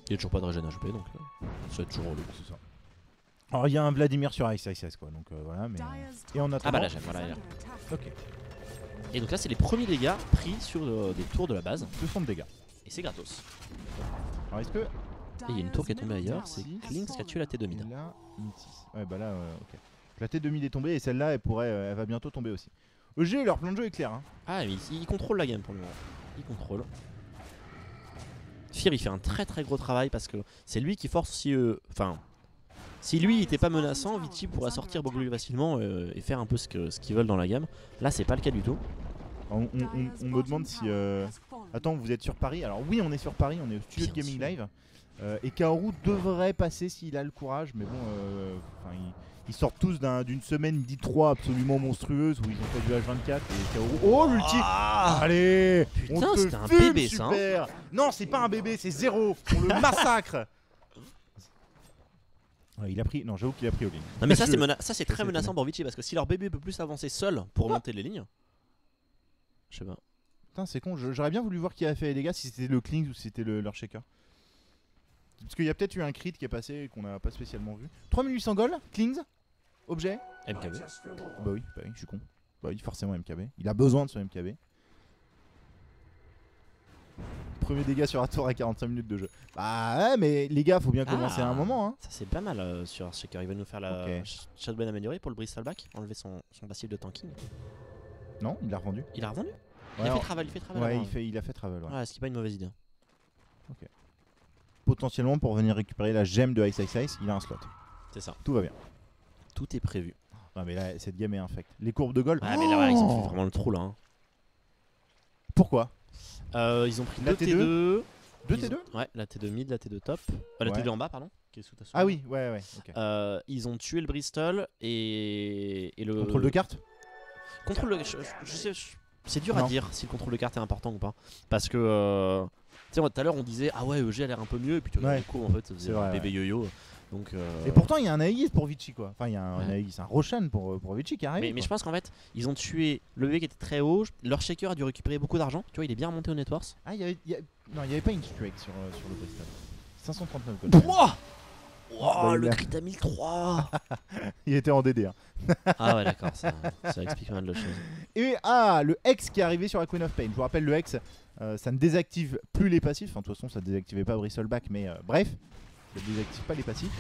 Il n'y a toujours pas de régène HP donc ça va être toujours relou. C'est ça. Alors il y a un Vladimir sur Ice quoi, donc voilà, mais... Et en attendant... Ah bah la gemme, voilà, elle est là. Ok, Et donc là, c'est les premiers dégâts pris sur des tours de la base. 200 de dégâts. Et c'est gratos. Alors est-ce que... Et il y a une tour qui est tombée ailleurs, c'est Klings qui a tué la T2 mid. Et là, une 6. Ouais bah là, ok. La T2 mid est tombée et celle-là, elle va bientôt tomber aussi. EG, leur plan de jeu est clair. Hein. Ah, mais il contrôle la game pour le moment. Il contrôle. Fear, il fait un très gros travail parce que c'est lui qui force si... Enfin... si lui il était pas menaçant, Vici pourrait sortir Boglu facilement et faire un peu ce qu'ils veulent dans la gamme. Là, c'est pas le cas du tout. On me demande si... Attends, vous êtes sur Paris? Alors oui, on est sur Paris, on est au studio de Bien Gaming sûr. Live. Et Kaoru devrait passer s'il a le courage, mais bon, ils sortent tous d'une semaine D3 absolument monstrueuse où ils ont fait du H24 et Kaoru... Oh l'ulti! Ah Allez! Putain, on te c'était un fume, bébé, ça, hein. super. Non, c'est pas un bébé, c'est 0. On le massacre. Ouais, il a pris... Non, j'avoue qu'il a pris au ligne. Non mais ça c'est c'est très menaçant pour Vici parce que si leur bébé peut plus avancer seul pour remonter les lignes. Je sais pas. Putain, c'est con, j'aurais bien voulu voir qui a fait les dégâts, si c'était le Klings ou si c'était leur shaker. Parce qu'il y a peut-être eu un crit qui est passé et qu'on n'a pas spécialement vu. 3800 gold, Klings, objet. MKB. Bah oui, je suis con. Bah oui, forcément MKB. Il a besoin de son MKB. Premier dégât sur un tour à 45 minutes de jeu. Bah ouais, mais les gars, faut bien commencer à un moment. Hein. Ça c'est pas mal sur Archshaker. Il va nous faire la Shadowban améliorée pour le Bristleback, enlever son passif de tanking. Non, il l'a revendu. Il a revendu. Ouais, Il a fait travel, Ouais, avant. il a fait travel. Ouais. Ouais, ce qui est pas une mauvaise idée. Potentiellement pour venir récupérer la gemme de Ice, il a un slot. C'est ça. Tout va bien. Tout est prévu. Non mais là, cette game est infecte. Les courbes de gold. Ouais, mais là, ouais, ils ont fait vraiment le trou là. Hein. Pourquoi? Ils ont pris La deux T2. Deux T2? Ouais, la T2 mid, la T2 top. La Ouais. T2 en bas, pardon. Qui est sous ta souris. Ah oui, ouais, ok. Ils ont tué le Bristol et le. Contrôle de carte? Contrôle de. Je sais. C'est dur Non. à dire si le contrôle de carte est important ou pas. Parce que. Tu sais, tout à l'heure on disait ah ouais, EG a l'air un peu mieux. Et puis tu vois, Ouais. du coup, en fait, c'est vrai, bébé yo-yo. Donc, Et pourtant, il y a un Aegis pour Vici quoi. Enfin, il y a un Ouais. Aegis, un Roshan pour Vici qui arrive. mais je pense qu'en fait, ils ont tué le bébé qui était très haut. Leur shaker a dû récupérer beaucoup d'argent. Tu vois, il est bien remonté au net worth. Ah, non, il y avait pas une strike sur le Bristol. 539 gold. Wouah Bah, le il a- crit à 1003. Il était en DD. Hein. Ah ouais, d'accord, ça explique pas mal de choses. Et le Hex qui est arrivé sur la Queen of Pain. Je vous rappelle, le Hex, ça ne désactive plus les passifs. Enfin, de toute façon, ça ne désactivait pas Bristleback, mais bref, ça ne désactive pas les passifs.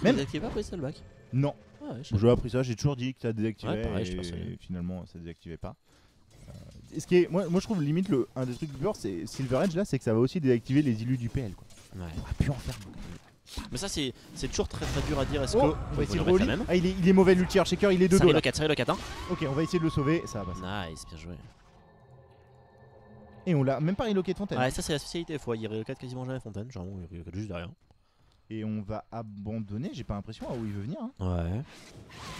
Même- Vous activez pas Bristleback? Non. Ah ouais, je sais J'ai appris ça, j'ai toujours dit que ça désactivait. Ouais, pareil, je et pensais. finalement, ça désactivait pas. Ce qui est, moi, je trouve limite un des trucs du peur, c'est Silver Edge là, c'est que ça va aussi désactiver les illus du PL. Quoi. Ouais. On va plus en faire. Mais ça, c'est toujours très dur à dire. Est-ce Oh, que. on va essayer de le mettre relis. quand même. Ah, il est mauvais l'ulti Archshaker, il est de dos Sérieux là. le 4, sérieux le 4, hein. Ok, on va essayer de le sauver, ça va passer. Nice, bien joué. Et on l'a même pas reloqué de fontaine. Ouais, ça c'est la spécialité. Faut y reloquer quasiment jamais Fontaine. Genre, il reloquer juste derrière. Et on va abandonner, j'ai pas l'impression à où il veut venir. Hein. Ouais.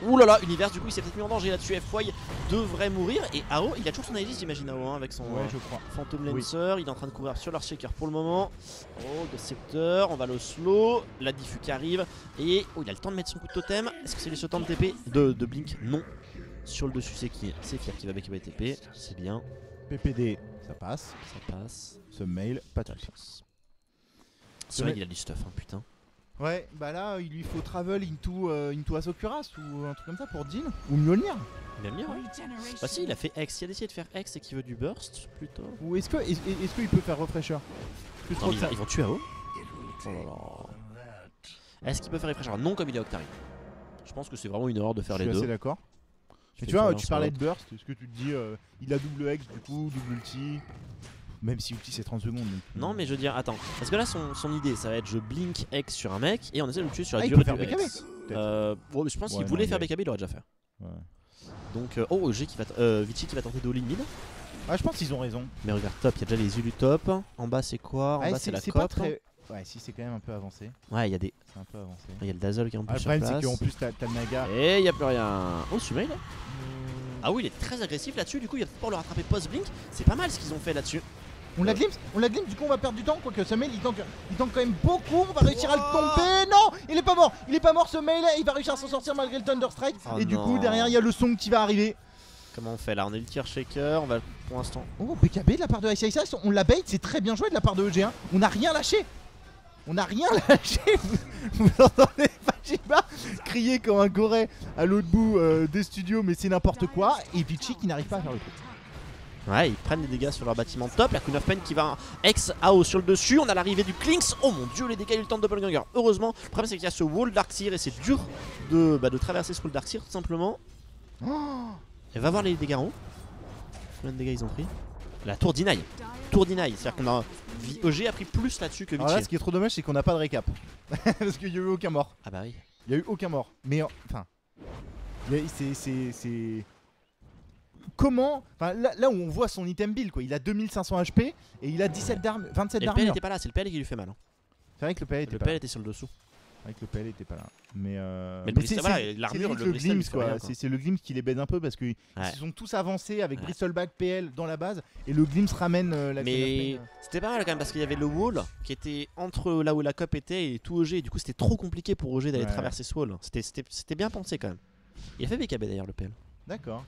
Ouh là là, Univers, du coup, il s'est peut-être mis en danger là-dessus. FY devrait mourir. Et Ao, il a toujours son Aegis, j'imagine, Ao, hein, avec son Ouais, je crois. Phantom Lancer. Il est en train de courir sur l'Archshaker pour le moment. Oh, le Scepter, on va le slow. La diffus qui arrive. Et oh, il a le temps de mettre son coup de totem. Est-ce que c'est le temps de TP de Blink? Non. Sur le dessus, c'est qui? C'est Fear qui va BKB TP. C'est bien. PPD, ça passe. Ça passe. Ce mail, pas de Ça soucis. passe. Ce mec, il a du stuff, hein, putain. Ouais, bah là, il lui faut travel into Asokuras ou un truc comme ça pour Jin. Ou Mjolnir. Il aime bien, ouais. Bah si, il a fait X. Il a décidé de faire X et qu'il veut du burst plutôt. Ou est-ce qu'il peut faire refresher? Plus Non, trop mais que ça. ils vont tuer AO. Oh là là. Est-ce qu'il peut faire refresher? Non, comme il est Octari. Je pense que c'est vraiment une erreur de faire Je les suis assez deux. d'accord. fais Mais tu vois, une tu sur parlais l'autre. de burst. Est-ce que tu te dis, il a double X du coup, double ulti? Même si ulti c'est 30 secondes. Donc... Non, mais je veux dire, attends. Parce que là, son idée, ça va être je blink X sur un mec et on essaie de le tuer sur la Ah, il durée peut du faire BKB, X. Bon, je pense Ouais, qu'il voulait non, faire il BKB, il l'aurait déjà fait. Ouais. Donc, Vici qui va tenter de all-in mid. Ouais, je pense qu'ils ont raison. Mais regarde, top, il y a déjà les Ulu top. En bas, c'est quoi? En bas, c'est la pas COP. très... Ouais, si, c'est quand même un peu avancé. Ouais, il y a des. C'est un peu avancé. Il y a le Dazzle qui est en plus Le sur problème, c'est place. qu'en plus, t'as le Naga. Et il n'y a plus rien. Oh, Sumail là. Ah oui, il est très agressif là-dessus. Du coup, il va pouvoir le rattraper post-blink. C'est pas mal ce qu'ils ont fait là-dessus. On la glimpse, du coup on va perdre du temps, quoique ce mail il tank quand même beaucoup, on va réussir à le tomber. Non, il est pas mort ce mail, il va réussir à s'en sortir malgré le Thunder Strike. Oh et du non. coup derrière il y a le son qui va arriver. Comment on fait là? On est le tier shaker, on va pour l'instant. Oh BKB de la part de Ice, on la bait, c'est très bien joué de la part de EG1. On n'a rien lâché. On n'a rien lâché. Vous entendez Fajiba crier comme un goret à l'autre bout des studios, mais c'est n'importe quoi. Et Vichy qui n'arrive pas à faire le truc. Ouais, ils prennent les dégâts sur leur bâtiment top. La Queen of Pain qui va ex-AO sur le dessus. On a l'arrivée du Clinks. Oh mon dieu, les dégâts, il y a eu le temps de doppelganger. Heureusement, le problème c'est qu'il y a ce wall Darkseer et c'est dur de traverser ce wall Darkseer tout simplement. Et va voir les dégâts en haut. Combien de dégâts ils ont pris? La tour deny. Tour deny, c'est-à-dire qu'on a. OG a pris plus là-dessus que Vichy. Alors là, ce qui est trop dommage, c'est qu'on n'a pas de récap. Parce qu'il n'y a eu aucun mort. Ah bah oui. Il n'y a eu aucun mort. Mais enfin. C'est. Comment. Enfin, là où on voit son item build, quoi. Il a 2500 HP et il a 27 d'armure. Et le PL était pas là, c'est le PL qui lui fait mal. Hein. C'est vrai que le PL était le pas PL là. était sur le dessous. C'est vrai que le PL était pas là. Mais le Bristol, voilà, l'armure, le Glimpse, quoi. C'est le Glimpse qui les baise un peu parce qu'ils sont tous avancés avec Bristleback PL dans la base et le Glimpse ramène la. Mais c'était pas mal quand même parce qu'il y avait le wall qui était entre là où la COP était et tout OG. Et du coup, c'était trop compliqué pour OG d'aller traverser ce wall. C'était bien pensé quand même. Il a fait BKB d'ailleurs le PL. D'accord.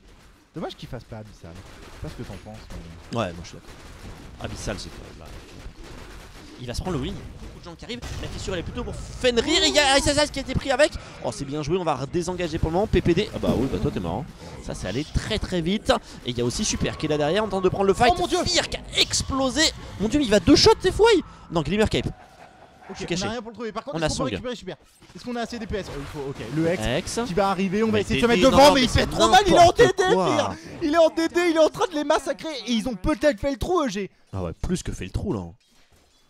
Dommage qu'il fasse pas Abyssal. Je sais pas ce que t'en penses. Mais... Ouais, moi je suis d'accord. Abyssal, c'est pas là. Il va se prendre le win. Beaucoup de gens qui arrivent. La fissure elle est plutôt pour Fenrir. Et il y a Ice qui a été pris avec. Oh, c'est bien joué. On va désengager pour le moment. PPD. Ah bah oui, bah toi t'es marrant. Ça, c'est allé très très vite. Et il y a aussi Super qui est là derrière en train de prendre le fight. Oh mon dieu, Fear qui a explosé. Mon dieu, mais il va deux shots des fois. Non, Glimmer Cape. Ok, on a rien pour le trouver. Par contre, on a est-ce qu'on peut récupérer Super? Est-ce qu'on a assez DPS? Il faut, ok. Le X qui va arriver, on va essayer de se mettre devant, mais il fait trop mal, il est en DD, pire. Il est en DD, il est en train de les massacrer et ils ont peut-être fait le trou, EG. Ah ouais, plus que fait le trou là.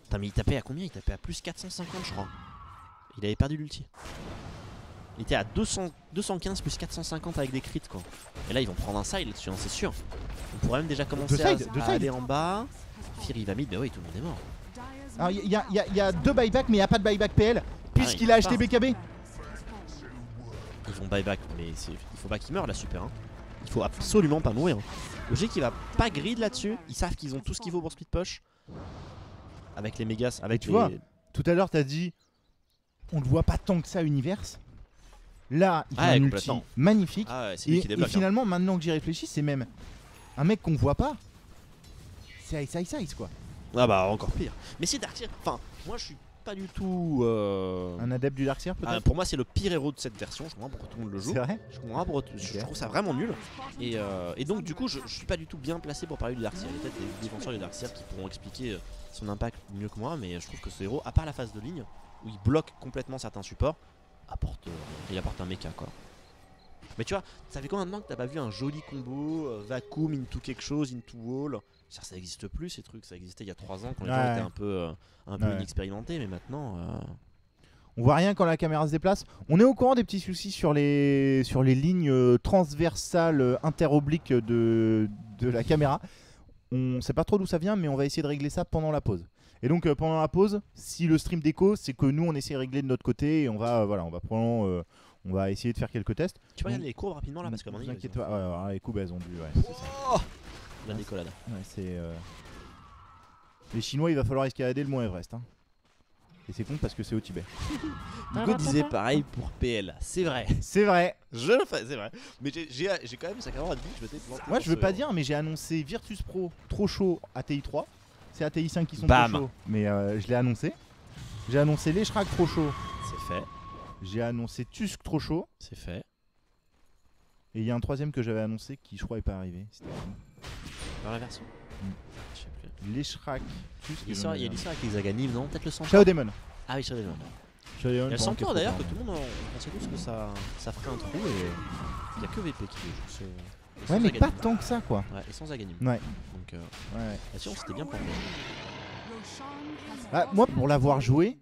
Putain, mais il tapait à combien? Il tapait à plus 450, je crois. Il avait perdu l'ulti. Il était à 215 plus 450 avec des crits quoi. Et là, ils vont prendre un side là-dessus, hein, c'est sûr. On pourrait même déjà commencer à aller en bas. Fir, il va mid, bah oui, tout le monde est mort. Alors il y a deux buybacks mais il n'y a pas de buyback PL puisqu'il a acheté BKB. Ils vont buyback mais il faut pas qu'il meure là Super hein. Il faut absolument pas mourir. Le G qui va pas grid là-dessus. Ils savent qu'ils ont tout ce qu'il faut pour split push. Avec les mégas, avec tu vois, tout à l'heure t'as dit on ne voit pas tant que ça Universe. Là il y a un ulti magnifique et finalement maintenant que j'y réfléchis c'est même un mec qu'on voit pas. C'est Ice quoi. Ah bah encore pire. Mais c'est Darkseer. Enfin, moi je suis pas du tout. Un adepte du Darkseer peut-être. Pour moi c'est le pire héros de cette version. Je comprends pourquoi tout le monde le joue. C'est vrai. Je trouve ça vraiment nul. Et donc du coup je suis pas du tout bien placé pour parler du Darkseer. Il y a peut-être des défenseurs du Darkseer qui pourront expliquer son impact mieux que moi. Mais je trouve que ce héros, à part la phase de ligne où il bloque complètement certains supports, il apporte un mecha quoi. Mais tu vois, ça fait combien de temps que t'as pas vu un joli combo vacuum into quelque chose, into wall? Ça existe plus ces trucs, ça existait il y a 3 ans quand les gens étaient un peu inexpérimentés, mais maintenant... On voit rien quand la caméra se déplace. On est au courant des petits soucis sur les lignes transversales interobliques de la caméra. On sait pas trop d'où ça vient, mais on va essayer de régler ça pendant la pause. Et donc pendant la pause, si le stream déco, c'est que nous on essaie de régler de notre côté et on va on va essayer de faire quelques tests. Tu peux regarder les courbes rapidement là parce que t'inquiète pas, les courbes elles ont dû... Ouais, oh la décollade. Ouais, c'est... Les Chinois il va falloir escalader le mont Everest. Hein. Et c'est con parce que c'est au Tibet. Hugo disait pareil pour PL, c'est vrai. C'est vrai. Je le fais, c'est vrai. Mais j'ai quand même sacrément admis que je m'étais planté. Moi je veux pas dire mais j'ai annoncé Virtus Pro trop chaud ATI 3. C'est ATI 5 qui sont trop chauds. Mais je l'ai annoncé. J'ai annoncé les Shrek trop chaud. C'est fait. J'ai annoncé Tusk trop chaud. C'est fait. Et il y a un troisième que j'avais annoncé qui je crois est pas arrivé. Dans la version Je sais plus. Les Shrek, Tusk. Il y a l'histoire avec les Aganimes, non? Peut-être le Centaure. Shadow Demon. Ah oui, Shadow Demon. Il y a le Centaure d'ailleurs que tout le monde pensait tous que ça ferait un trou et il n'y a que VP qui joue. Ouais mais pas tant que ça quoi. Ouais, et sans Aganim. Ouais. Donc ouais. là-dessus on s'était bien planté. Moi pour l'avoir joué,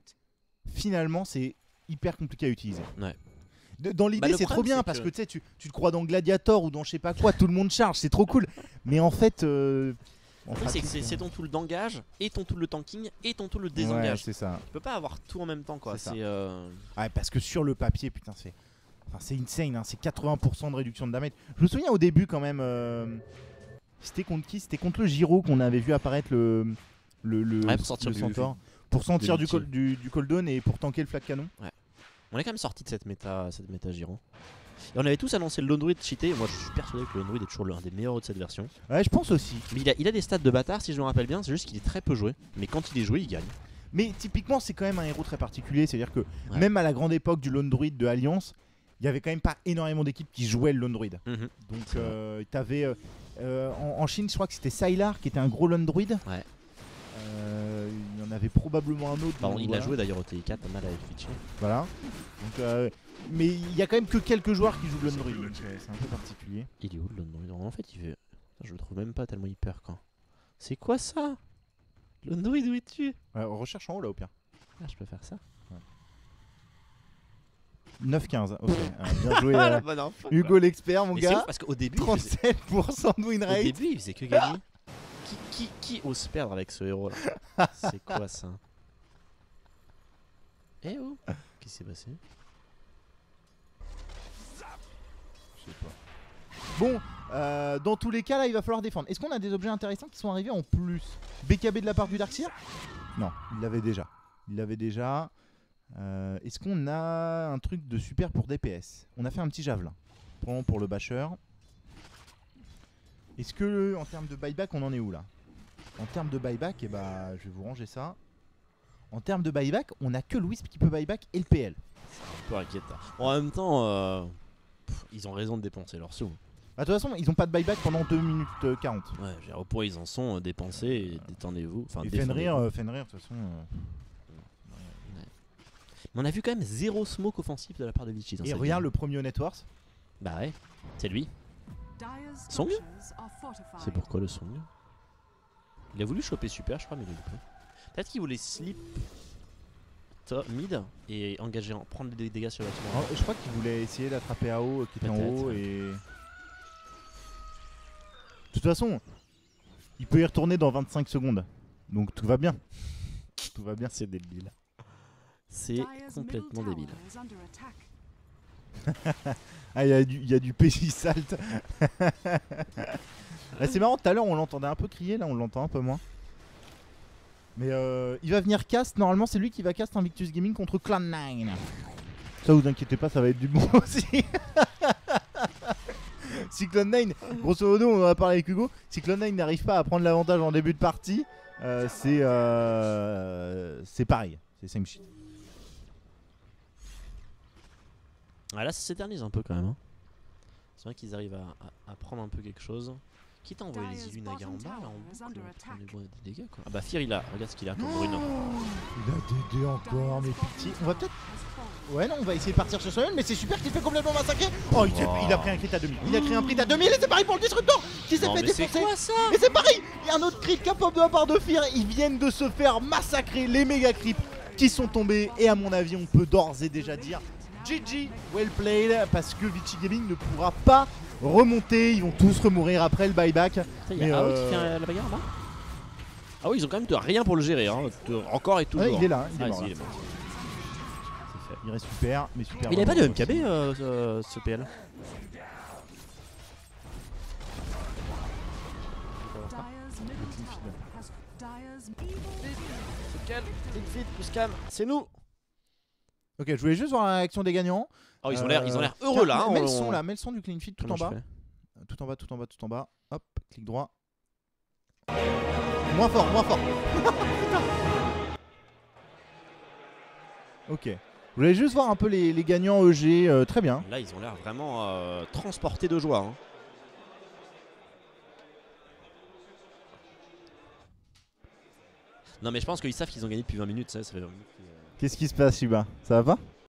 finalement c'est hyper compliqué à utiliser. Ouais. Dans l'idée, c'est trop bien parce que tu te crois dans Gladiator ou dans je sais pas quoi, tout le monde charge, c'est trop cool. Mais en fait. C'est ton tool d'engage et ton tool de tanking et ton tool de désengage. Ouais, c'est ça. Tu peux pas avoir tout en même temps quoi. Ouais, parce que sur le papier, putain, c'est insane, hein, c'est 80% de réduction de damage. Je me souviens au début quand même. C'était contre qui? C'était contre le Giro qu'on avait vu apparaître pour sortir le Centaure. Pour sortir du cooldown et pour tanker le flag canon. Ouais. On est quand même sorti de cette méta Giro. Et on avait tous annoncé le Lone Druid cheaté. Moi je suis persuadé que le Lone Druid est toujours l'un des meilleurs de cette version. Ouais, je pense aussi. Mais il a des stats de bâtard si je me rappelle bien. C'est juste qu'il est très peu joué. Mais quand il est joué, il gagne. Mais typiquement, c'est quand même un héros très particulier. C'est-à-dire que même à la grande époque du Lone Druid de Alliance, il y avait quand même pas énormément d'équipes qui jouaient le Lone Druid. Donc t'avais en Chine, je crois que c'était Sylar qui était un gros Lone Druid. Ouais. Il y en avait probablement un autre. Bon, il a joué d'ailleurs au TI4 pas mal avec Fitch. Voilà. Donc, mais il y a quand même que quelques joueurs qui jouent le Lone Druid. Donc c'est un peu particulier. Il est où le Lone Druid? En fait, il fait. Je le trouve même pas tellement hyper quand. C'est quoi ça? Lone Druid, où es-tu? On recherche en haut là au pire. Ah, je peux faire ça. 9-15, ok. Bien joué, Hugo quoi. l'expert, mon gars. Parce qu'au début, 37% de win rate. Au début, il faisait que gagner. Qui ose perdre avec ce héros là? C'est quoi ça? Eh oh, qu'est-ce qui s'est passé? Je sais pas. Bon, dans tous les cas là, il va falloir défendre. Est-ce qu'on a des objets intéressants qui sont arrivés en plus? BKB de la part du Darkseer? Non, il l'avait déjà. Est-ce qu'on a un truc de super pour DPS? On a fait un petit javelin pour le basher. Est-ce que en termes de buyback on en est où là? En termes de buyback, je vais vous ranger ça. En termes de buyback, on a que le Wisp qui peut buyback et le PL. C'est un peu inquiétant. Bon, en même temps, ils ont raison de dépenser leurs sous. De toute façon, ils ont pas de buyback pendant 2 minutes 40. Ouais, au point ils en sont dépensés et détendez-vous. Enfin, et Fenrir, de toute façon. Mais on a vu quand même 0 smoke offensif de la part de Vichy. Et regarde le premier Networks. Bah ouais, c'est lui. Song? C'est pourquoi le Song? Il a voulu choper super, je crois, mais il a eu pris. Peut-être qu'il voulait slip mid et engager, prendre des dégâts sur le bâtiment. Je crois qu'il voulait essayer d'attraper AO qui était en haut et. De toute façon, il peut y retourner dans 25 secondes. Donc tout va bien. Tout va bien. C'est débile. C'est complètement débile. Ah, il y a du PJ salt. C'est marrant, tout à l'heure on l'entendait un peu crier, là on l'entend un peu moins. Mais il va venir cast, normalement c'est lui qui va cast Invictus Gaming contre Cloud9. Ça vous inquiétez pas, ça va être du bon aussi. Si Cloud9, grosso modo on en a parlé avec Hugo, si Cloud9 n'arrive pas à prendre l'avantage en début de partie, c'est pareil, c'est same shit. Ah, là ça s'éternise un peu quand même. Hein. C'est vrai qu'ils arrivent à prendre un peu quelque chose. Qui t'a envoyé les Illunaga en bas là en boucle, des dégâts quoi. Ah bah Fear il a, regarde ce qu'il a comme brune. Il a DD encore, mais pitié. On va peut-être. Ouais, non, on va essayer de partir sur Sonnen, mais c'est super qu'il fait complètement massacrer. Oh, il a pris un crit à 2000. Il a pris un crit à 2000 et c'est pareil pour le Disruptor qui s'est fait défoncer. C'est quoi ça? Et c'est pareil, il y a un autre crit capable de la part de Fear. Ils viennent de se faire massacrer, les méga creeps qui sont tombés. Et à mon avis, on peut d'ores et déjà dire GG, well played, parce que Vichy Gaming ne pourra pas remonter. Ils vont tous remourir après le buyback. Il y a AO qui fait la bagarre là. Ah oui, ils ont quand même rien pour le gérer, hein. Encore et toujours. Ouais, il est là, il est mort. Il est mort. Il reste super, mais super. Mais il avait pas de MKB ce PL. C'est nous. Ok, je voulais juste voir la réaction des gagnants. Oh, ils ont l'air heureux là. Mets le son là, mets le son du clean feed tout en bas. Tout en bas, tout en bas, tout en bas. Hop, clic droit. Moins fort, moins fort. Ok. Je voulais juste voir un peu les gagnants EG. Très bien. Là, ils ont l'air vraiment transportés de joie. Hein. Non, mais je pense qu'ils savent qu'ils ont gagné depuis 20 minutes. Ça fait 20 minutes. Qu'est-ce qui se passe, Shiba? Ça va pas?